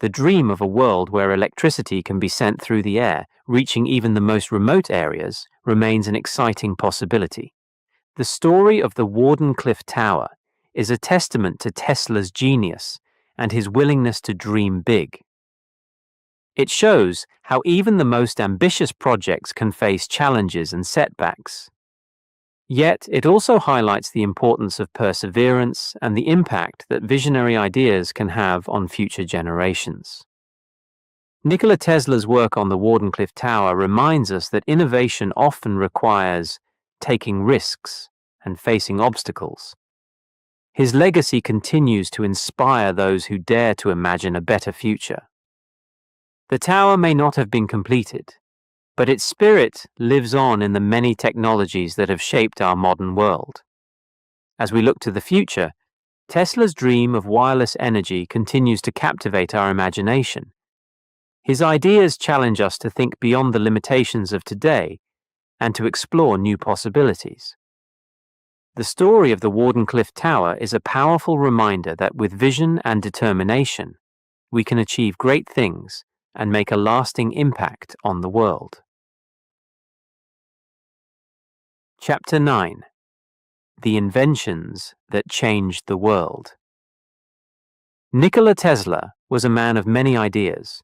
A: The dream of a world where electricity can be sent through the air, reaching even the most remote areas, remains an exciting possibility. The story of the Warden Tower is a testament to Tesla's genius and his willingness to dream big. It shows how even the most ambitious projects can face challenges and setbacks. Yet, it also highlights the importance of perseverance and the impact that visionary ideas can have on future generations. Nikola Tesla's work on the Warden Tower reminds us that innovation often requires taking risks and facing obstacles. His legacy continues to inspire those who dare to imagine a better future. The tower may not have been completed, but its spirit lives on in the many technologies that have shaped our modern world. As we look to the future, Tesla's dream of wireless energy continues to captivate our imagination. His ideas challenge us to think beyond the limitations of today and to explore new possibilities. The story of the Warden Tower is a powerful reminder that with vision and determination, we can achieve great things and make a lasting impact on the world. Chapter 9. The Inventions that Changed the World. Nikola Tesla was a man of many ideas.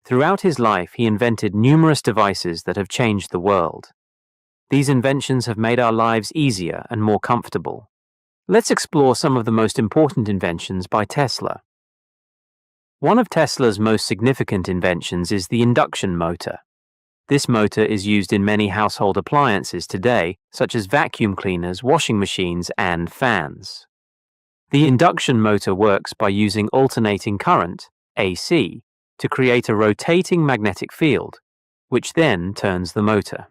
A: Throughout his life, he invented numerous devices that have changed the world. These inventions have made our lives easier and more comfortable. Let's explore some of the most important inventions by Tesla. One of Tesla's most significant inventions is the induction motor. This motor is used in many household appliances today, such as vacuum cleaners, washing machines, and fans. The induction motor works by using alternating current, AC, to create a rotating magnetic field, which then turns the motor.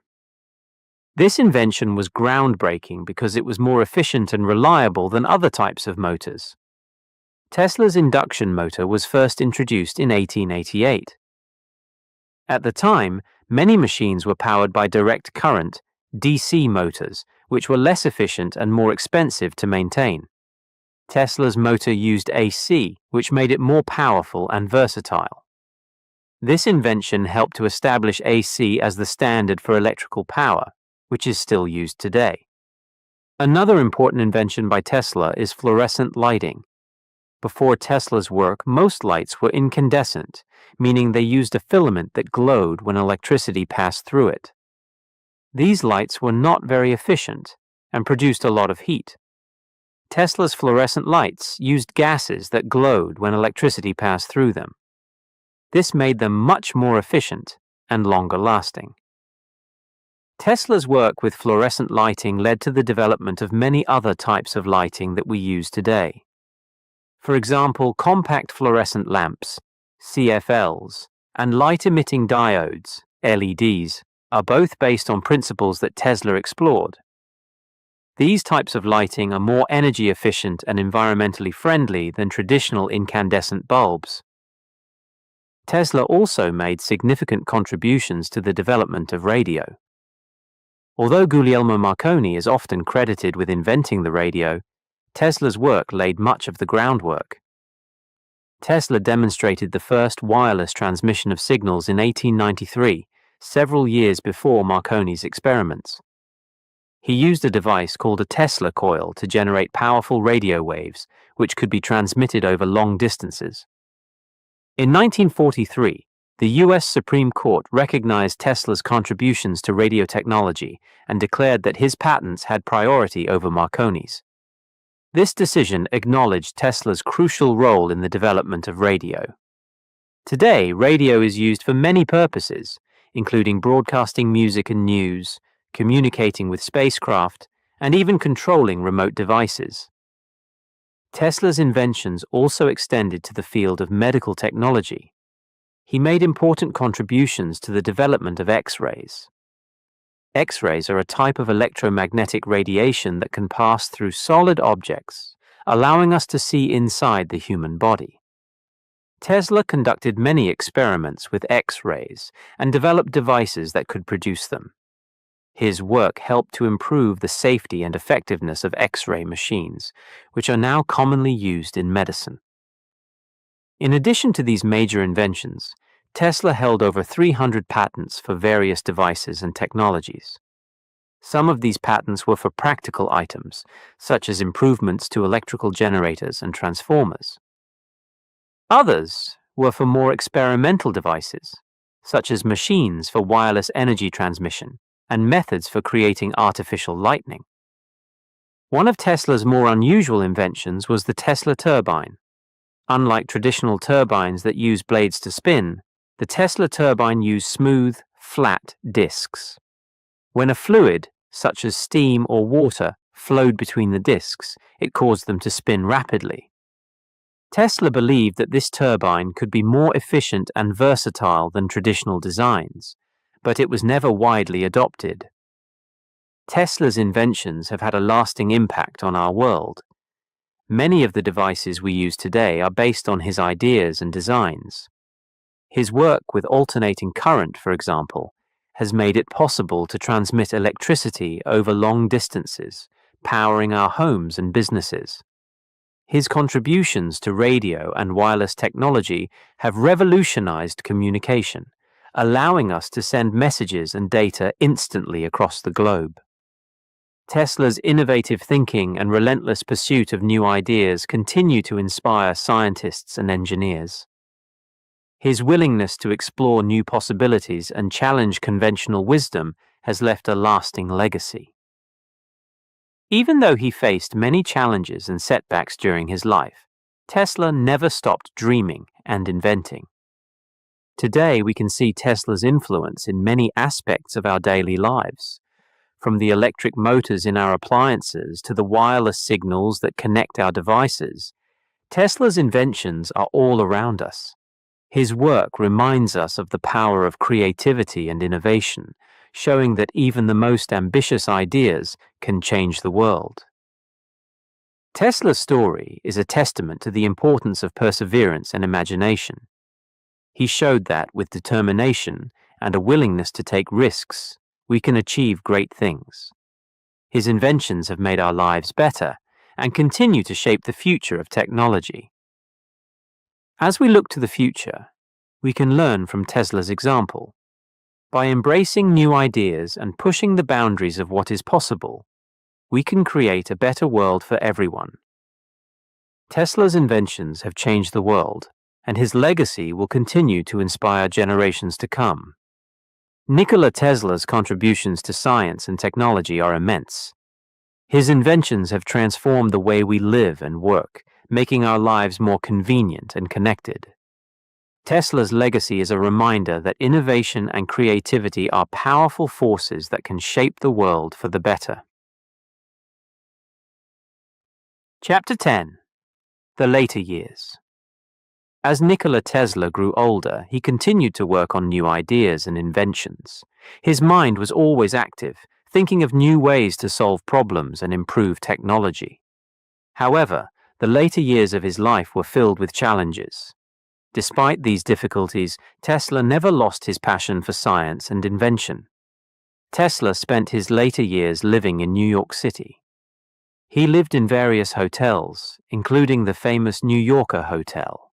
A: This invention was groundbreaking because it was more efficient and reliable than other types of motors. Tesla's induction motor was first introduced in 1888. At the time, many machines were powered by direct current, DC motors, which were less efficient and more expensive to maintain. Tesla's motor used AC, which made it more powerful and versatile. This invention helped to establish AC as the standard for electrical power, which is still used today. Another important invention by Tesla is fluorescent lighting. Before Tesla's work, most lights were incandescent, meaning they used a filament that glowed when electricity passed through it. These lights were not very efficient and produced a lot of heat. Tesla's fluorescent lights used gases that glowed when electricity passed through them. This made them much more efficient and longer lasting. Tesla's work with fluorescent lighting led to the development of many other types of lighting that we use today. For example, compact fluorescent lamps, CFLs, and light-emitting diodes, LEDs, are both based on principles that Tesla explored. These types of lighting are more energy efficient and environmentally friendly than traditional incandescent bulbs. Tesla also made significant contributions to the development of radio. Although Guglielmo Marconi is often credited with inventing the radio, Tesla's work laid much of the groundwork. Tesla demonstrated the first wireless transmission of signals in 1893, several years before Marconi's experiments. He used a device called a Tesla coil to generate powerful radio waves, which could be transmitted over long distances. In 1943, the U.S. Supreme Court recognized Tesla's contributions to radio technology and declared that his patents had priority over Marconi's. This decision acknowledged Tesla's crucial role in the development of radio. Today, radio is used for many purposes, including broadcasting music and news, communicating with spacecraft, and even controlling remote devices. Tesla's inventions also extended to the field of medical technology. He made important contributions to the development of X-rays. X-rays are a type of electromagnetic radiation that can pass through solid objects, allowing us to see inside the human body. Tesla conducted many experiments with X-rays and developed devices that could produce them. His work helped to improve the safety and effectiveness of X-ray machines, which are now commonly used in medicine. In addition to these major inventions, Tesla held over 300 patents for various devices and technologies. Some of these patents were for practical items, such as improvements to electrical generators and transformers. Others were for more experimental devices, such as machines for wireless energy transmission and methods for creating artificial lightning. One of Tesla's more unusual inventions was the Tesla turbine. Unlike traditional turbines that use blades to spin, the Tesla turbine used smooth, flat discs. When a fluid, such as steam or water, flowed between the discs, it caused them to spin rapidly. Tesla believed that this turbine could be more efficient and versatile than traditional designs, but it was never widely adopted. Tesla's inventions have had a lasting impact on our world. Many of the devices we use today are based on his ideas and designs. His work with alternating current, for example, has made it possible to transmit electricity over long distances, powering our homes and businesses. His contributions to radio and wireless technology have revolutionized communication, allowing us to send messages and data instantly across the globe. Tesla's innovative thinking and relentless pursuit of new ideas continue to inspire scientists and engineers. His willingness to explore new possibilities and challenge conventional wisdom has left a lasting legacy. Even though he faced many challenges and setbacks during his life, Tesla never stopped dreaming and inventing. Today, we can see Tesla's influence in many aspects of our daily lives, from the electric motors in our appliances to the wireless signals that connect our devices. Tesla's inventions are all around us. His work reminds us of the power of creativity and innovation, showing that even the most ambitious ideas can change the world. Tesla's story is a testament to the importance of perseverance and imagination. He showed that with determination and a willingness to take risks, we can achieve great things. His inventions have made our lives better and continue to shape the future of technology. As we look to the future, we can learn from Tesla's example. By embracing new ideas and pushing the boundaries of what is possible, we can create a better world for everyone. Tesla's inventions have changed the world, and his legacy will continue to inspire generations to come. Nikola Tesla's contributions to science and technology are immense. His inventions have transformed the way we live and work, making our lives more convenient and connected. Tesla's legacy is a reminder that innovation and creativity are powerful forces that can shape the world for the better. Chapter 10. The Later Years. As Nikola Tesla grew older, he continued to work on new ideas and inventions. His mind was always active, thinking of new ways to solve problems and improve technology. However, the later years of his life were filled with challenges. Despite these difficulties, Tesla never lost his passion for science and invention. Tesla spent his later years living in New York City. He lived in various hotels, including the famous New Yorker Hotel.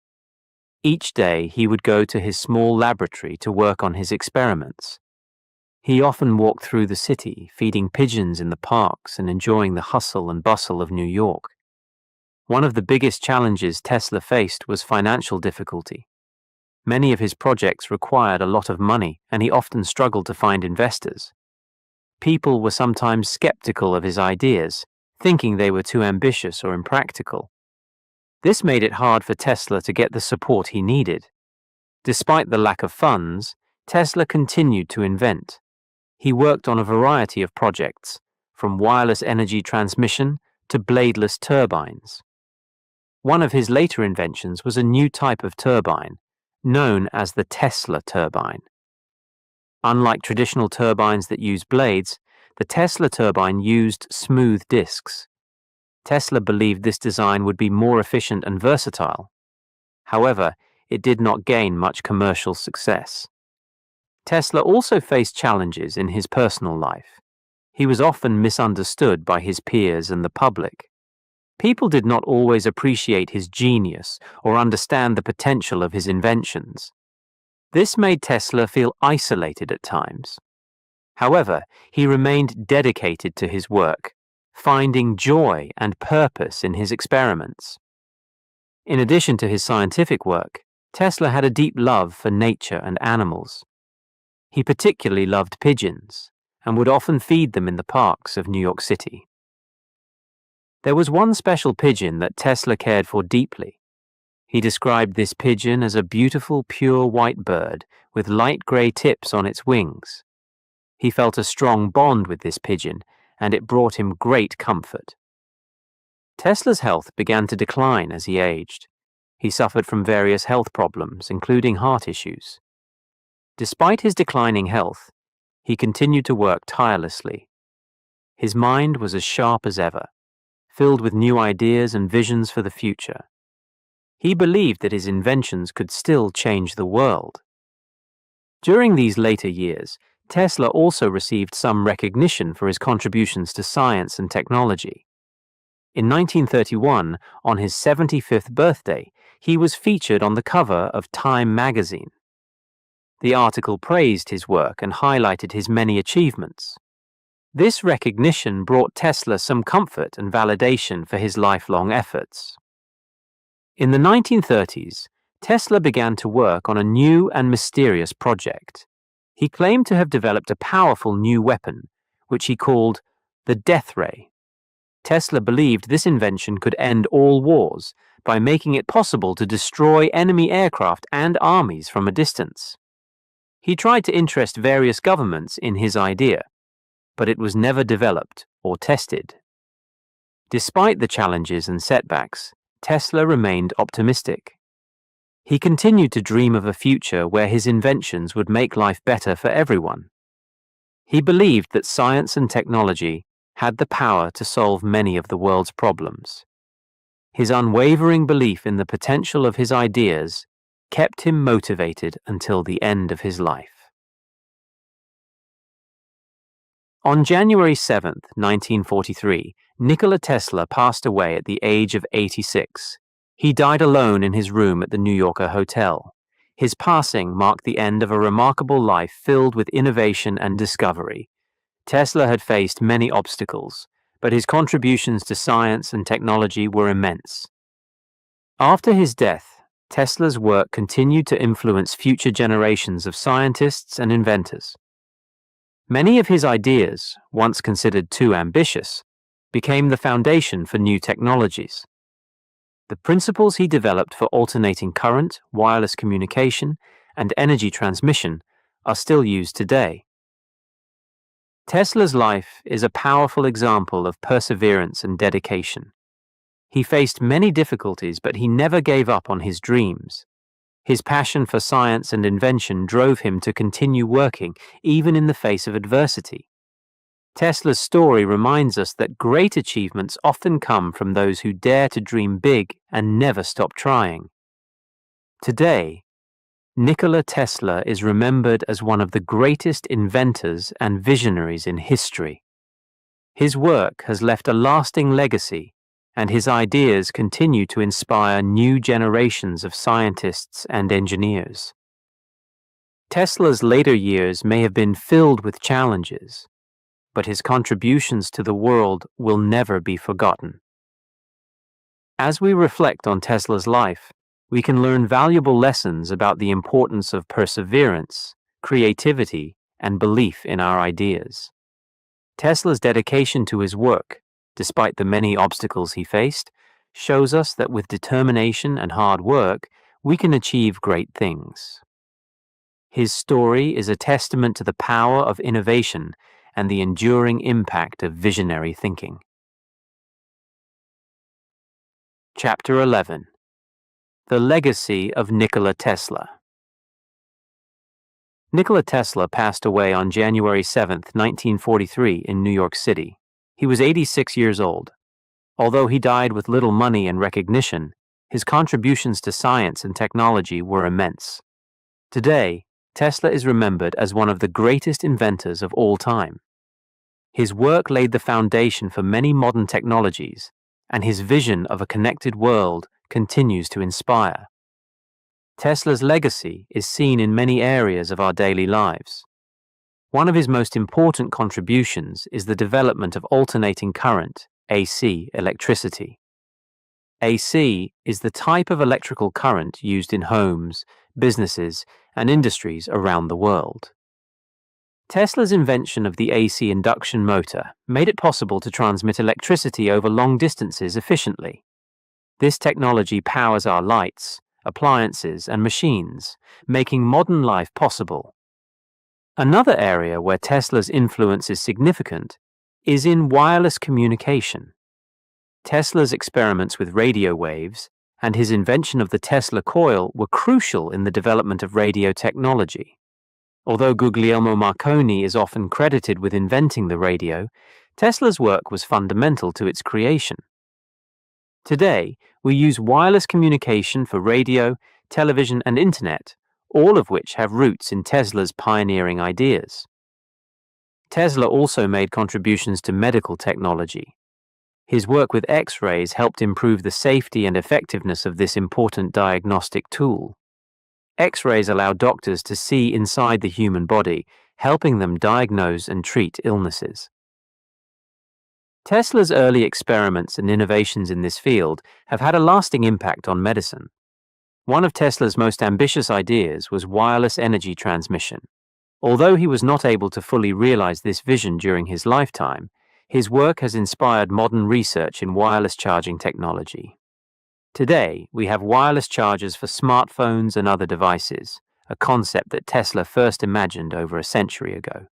A: Each day he would go to his small laboratory to work on his experiments. He often walked through the city, feeding pigeons in the parks and enjoying the hustle and bustle of New York. One of the biggest challenges Tesla faced was financial difficulty. Many of his projects required a lot of money, and he often struggled to find investors. People were sometimes skeptical of his ideas, thinking they were too ambitious or impractical. This made it hard for Tesla to get the support he needed. Despite the lack of funds, Tesla continued to invent. He worked on a variety of projects, from wireless energy transmission to bladeless turbines. One of his later inventions was a new type of turbine, known as the Tesla turbine. Unlike traditional turbines that use blades, the Tesla turbine used smooth discs. Tesla believed this design would be more efficient and versatile. However, it did not gain much commercial success. Tesla also faced challenges in his personal life. He was often misunderstood by his peers and the public. People did not always appreciate his genius or understand the potential of his inventions. This made Tesla feel isolated at times. However, he remained dedicated to his work, finding joy and purpose in his experiments. In addition to his scientific work, Tesla had a deep love for nature and animals. He particularly loved pigeons and would often feed them in the parks of New York City. There was one special pigeon that Tesla cared for deeply. He described this pigeon as a beautiful, pure white bird with light gray tips on its wings. He felt a strong bond with this pigeon, and it brought him great comfort. Tesla's health began to decline as he aged. He suffered from various health problems, including heart issues. Despite his declining health, he continued to work tirelessly. His mind was as sharp as ever, filled with new ideas and visions for the future. He believed that his inventions could still change the world. During these later years, Tesla also received some recognition for his contributions to science and technology. In 1931, on his 75th birthday, he was featured on the cover of Time magazine. The article praised his work and highlighted his many achievements. This recognition brought Tesla some comfort and validation for his lifelong efforts. In the 1930s, Tesla began to work on a new and mysterious project. He claimed to have developed a powerful new weapon, which he called the death ray. Tesla believed this invention could end all wars by making it possible to destroy enemy aircraft and armies from a distance. He tried to interest various governments in his idea, but it was never developed or tested. Despite the challenges and setbacks, Tesla remained optimistic. He continued to dream of a future where his inventions would make life better for everyone. He believed that science and technology had the power to solve many of the world's problems. His unwavering belief in the potential of his ideas kept him motivated until the end of his life. On January 7, 1943, Nikola Tesla passed away at the age of 86. He died alone in his room at the New Yorker hotel. His passing marked the end of a remarkable life filled with innovation and discovery. Tesla had faced many obstacles, but his contributions to science and technology were immense. After his death, Tesla's work continued to influence future generations of scientists and inventors. Many of his ideas, once considered too ambitious, became the foundation for new technologies. The principles he developed for alternating current, wireless communication, and energy transmission are still used today. Tesla's life is a powerful example of perseverance and dedication. He faced many difficulties, but he never gave up on his dreams. His passion for science and invention drove him to continue working, even in the face of adversity. Tesla's story reminds us that great achievements often come from those who dare to dream big and never stop trying. Today, Nikola Tesla is remembered as one of the greatest inventors and visionaries in history. His work has left a lasting legacy and his ideas continue to inspire new generations of scientists and engineers. Tesla's later years may have been filled with challenges, but his contributions to the world will never be forgotten. As we reflect on Tesla's life, we can learn valuable lessons about the importance of perseverance, creativity, and belief in our ideas. Tesla's dedication to his work, despite the many obstacles he faced, shows us that with determination and hard work, we can achieve great things. His story is a testament to the power of innovation and the enduring impact of visionary thinking. Chapter 11. The Legacy of Nikola Tesla. Nikola Tesla passed away on January 7, 1943 in New York City. He was 86 years old. Although he died with little money and recognition, his contributions to science and technology were immense. Today, Tesla is remembered as one of the greatest inventors of all time. His work laid the foundation for many modern technologies, and his vision of a connected world continues to inspire. Tesla's legacy is seen in many areas of our daily lives. One of his most important contributions is the development of alternating current, AC, electricity. AC is the type of electrical current used in homes, businesses, and industries around the world. Tesla's invention of the AC induction motor made it possible to transmit electricity over long distances efficiently. This technology powers our lights, appliances, and machines, making modern life possible. Another area where Tesla's influence is significant is in wireless communication. Tesla's experiments with radio waves and his invention of the Tesla coil were crucial in the development of radio technology. Although Guglielmo Marconi is often credited with inventing the radio, Tesla's work was fundamental to its creation. Today, we use wireless communication for radio, television, and internet, all of which have roots in Tesla's pioneering ideas. Tesla also made contributions to medical technology. His work with X-rays helped improve the safety and effectiveness of this important diagnostic tool. X-rays allow doctors to see inside the human body, helping them diagnose and treat illnesses. Tesla's early experiments and innovations in this field have had a lasting impact on medicine. One of Tesla's most ambitious ideas was wireless energy transmission. Although he was not able to fully realize this vision during his lifetime, his work has inspired modern research in wireless charging technology. Today, we have wireless chargers for smartphones and other devices, a concept that Tesla first imagined over a century ago.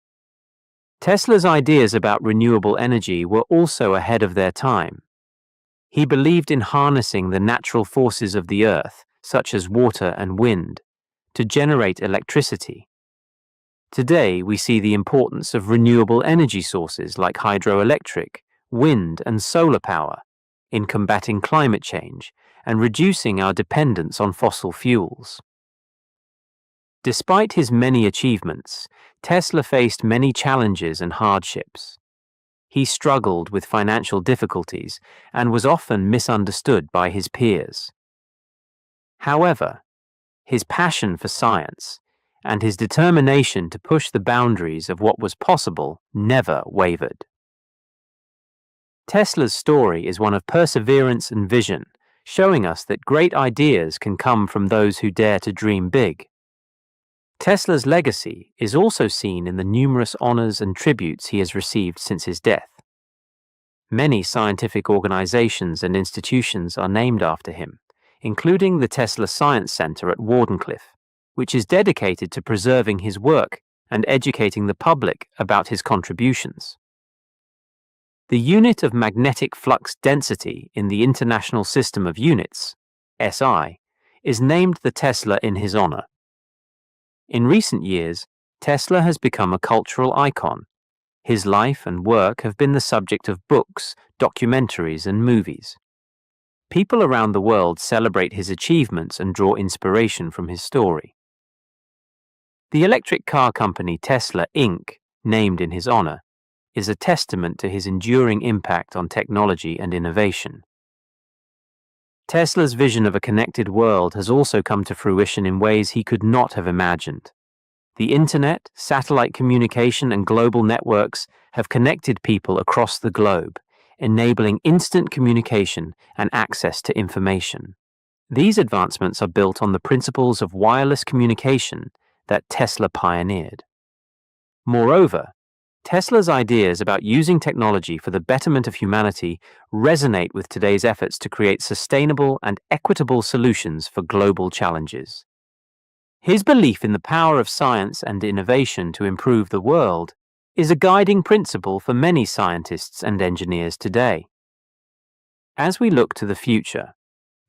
A: Tesla's ideas about renewable energy were also ahead of their time. He believed in harnessing the natural forces of the earth, such as water and wind, to generate electricity. Today, we see the importance of renewable energy sources like hydroelectric, wind, and solar power in combating climate change and reducing our dependence on fossil fuels. Despite his many achievements, Tesla faced many challenges and hardships. He struggled with financial difficulties and was often misunderstood by his peers. However, his passion for science and his determination to push the boundaries of what was possible never wavered. Tesla's story is one of perseverance and vision, showing us that great ideas can come from those who dare to dream big. Tesla's legacy is also seen in the numerous honors and tributes he has received since his death. Many scientific organizations and institutions are named after him, including the Tesla Science Center at Warden, which is dedicated to preserving his work and educating the public about his contributions. The unit of magnetic flux density in the International System of Units, SI, is named the Tesla in his honor. In recent years, Tesla has become a cultural icon. His life and work have been the subject of books, documentaries, and movies. People around the world celebrate his achievements and draw inspiration from his story. The electric car company Tesla, Inc., named in his honor, is a testament to his enduring impact on technology and innovation. Tesla's vision of a connected world has also come to fruition in ways he could not have imagined. The internet, satellite communication, and global networks have connected people across the globe, enabling instant communication and access to information. These advancements are built on the principles of wireless communication that Tesla pioneered. Moreover, Tesla's ideas about using technology for the betterment of humanity resonate with today's efforts to create sustainable and equitable solutions for global challenges. His belief in the power of science and innovation to improve the world is a guiding principle for many scientists and engineers today. As we look to the future,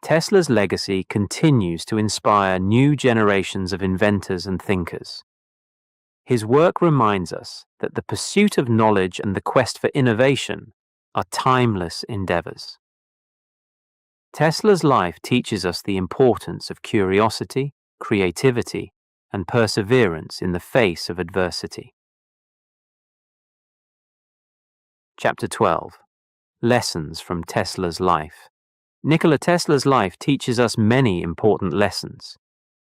A: Tesla's legacy continues to inspire new generations of inventors and thinkers. His work reminds us that the pursuit of knowledge and the quest for innovation are timeless endeavors. Tesla's life teaches us the importance of curiosity, creativity, and perseverance in the face of adversity. Chapter 12. Lessons from Tesla's life. Nikola Tesla's life teaches us many important lessons.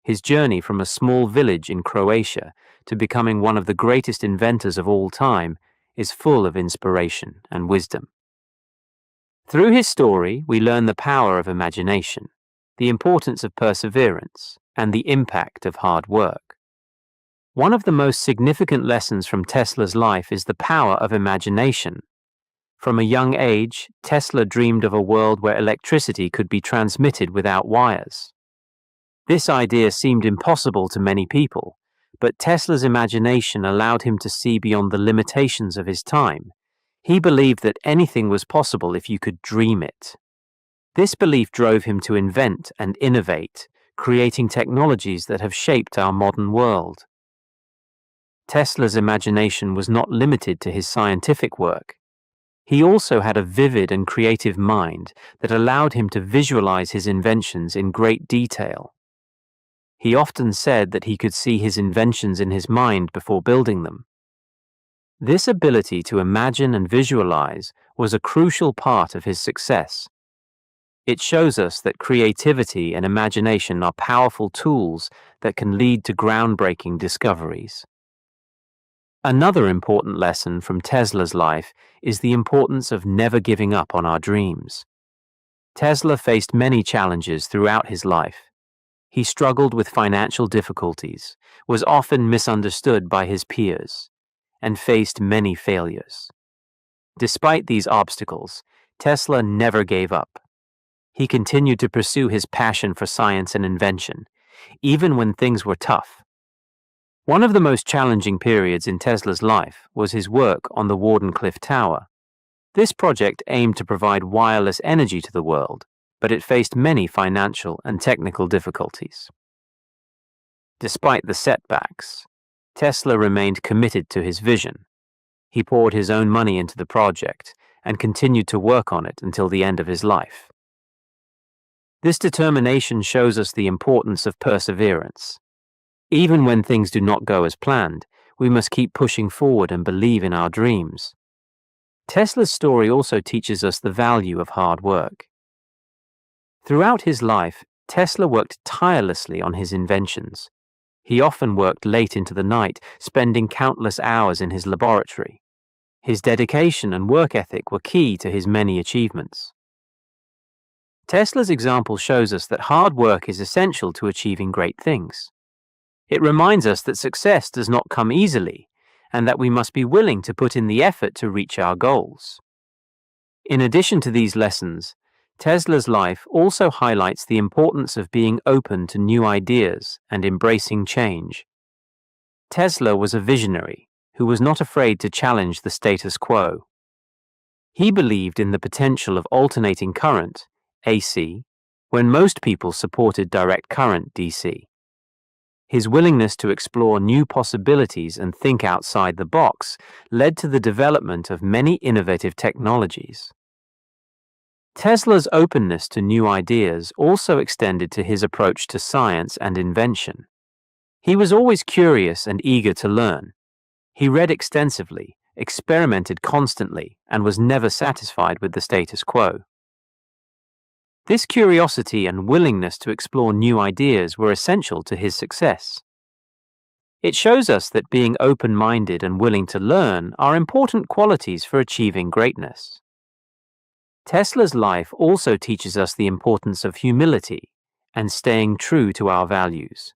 A: His journey from a small village in Croatia to becoming one of the greatest inventors of all time is full of inspiration and wisdom. Through his story, we learn the power of imagination, the importance of perseverance, and the impact of hard work. One of the most significant lessons from Tesla's life is the power of imagination. From a young age, Tesla dreamed of a world where electricity could be transmitted without wires. This idea seemed impossible to many people, but Tesla's imagination allowed him to see beyond the limitations of his time. He believed that anything was possible if you could dream it. This belief drove him to invent and innovate, creating technologies that have shaped our modern world. Tesla's imagination was not limited to his scientific work. He also had a vivid and creative mind that allowed him to visualize his inventions in great detail. He often said that he could see his inventions in his mind before building them. This ability to imagine and visualize was a crucial part of his success. It shows us that creativity and imagination are powerful tools that can lead to groundbreaking discoveries. Another important lesson from Tesla's life is the importance of never giving up on our dreams. Tesla faced many challenges throughout his life. He struggled with financial difficulties, was often misunderstood by his peers, and faced many failures. Despite these obstacles, Tesla never gave up. He continued to pursue his passion for science and invention, even when things were tough. One of the most challenging periods in Tesla's life was his work on the Warden Cliff Tower. This project aimed to provide wireless energy to the world, but it faced many financial and technical difficulties. Despite the setbacks, Tesla remained committed to his vision. He poured his own money into the project and continued to work on it until the end of his life. This determination shows us the importance of perseverance. Even when things do not go as planned, we must keep pushing forward and believe in our dreams. Tesla's story also teaches us the value of hard work. Throughout his life, Tesla worked tirelessly on his inventions. He often worked late into the night, spending countless hours in his laboratory. His dedication and work ethic were key to his many achievements. Tesla's example shows us that hard work is essential to achieving great things. It reminds us that success does not come easily, and that we must be willing to put in the effort to reach our goals. In addition to these lessons, Tesla's life also highlights the importance of being open to new ideas and embracing change. Tesla was a visionary who was not afraid to challenge the status quo. He believed in the potential of alternating current, AC, when most people supported direct current, DC. His willingness to explore new possibilities and think outside the box led to the development of many innovative technologies. Tesla's openness to new ideas also extended to his approach to science and invention. He was always curious and eager to learn. He read extensively, experimented constantly, and was never satisfied with the status quo. This curiosity and willingness to explore new ideas were essential to his success. It shows us that being open-minded and willing to learn are important qualities for achieving greatness. Tesla's life also teaches us the importance of humility and staying true to our values.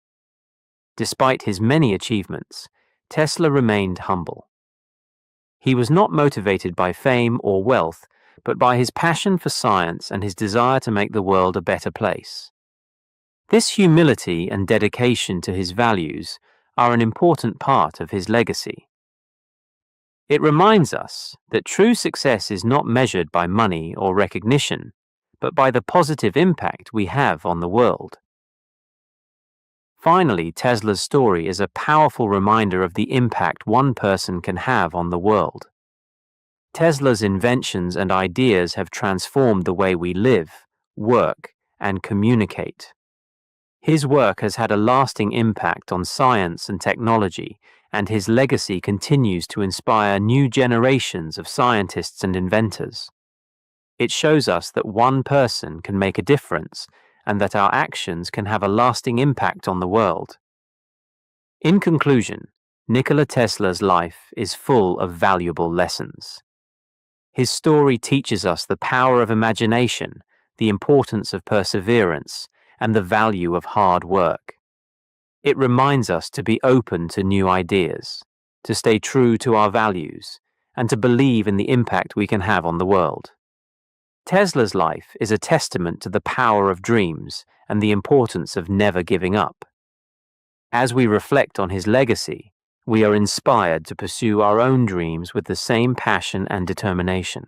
A: Despite his many achievements, Tesla remained humble. He was not motivated by fame or wealth, but by his passion for science and his desire to make the world a better place. This humility and dedication to his values are an important part of his legacy. It reminds us that true success is not measured by money or recognition, but by the positive impact we have on the world. Finally, Tesla's story is a powerful reminder of the impact one person can have on the world. Tesla's inventions and ideas have transformed the way we live, work, and communicate. His work has had a lasting impact on science and technology, and his legacy continues to inspire new generations of scientists and inventors. It shows us that one person can make a difference and that our actions can have a lasting impact on the world. In conclusion, Nikola Tesla's life is full of valuable lessons. His story teaches us the power of imagination, the importance of perseverance, and the value of hard work. It reminds us to be open to new ideas, to stay true to our values, and to believe in the impact we can have on the world. Tesla's life is a testament to the power of dreams and the importance of never giving up. As we reflect on his legacy, we are inspired to pursue our own dreams with the same passion and determination.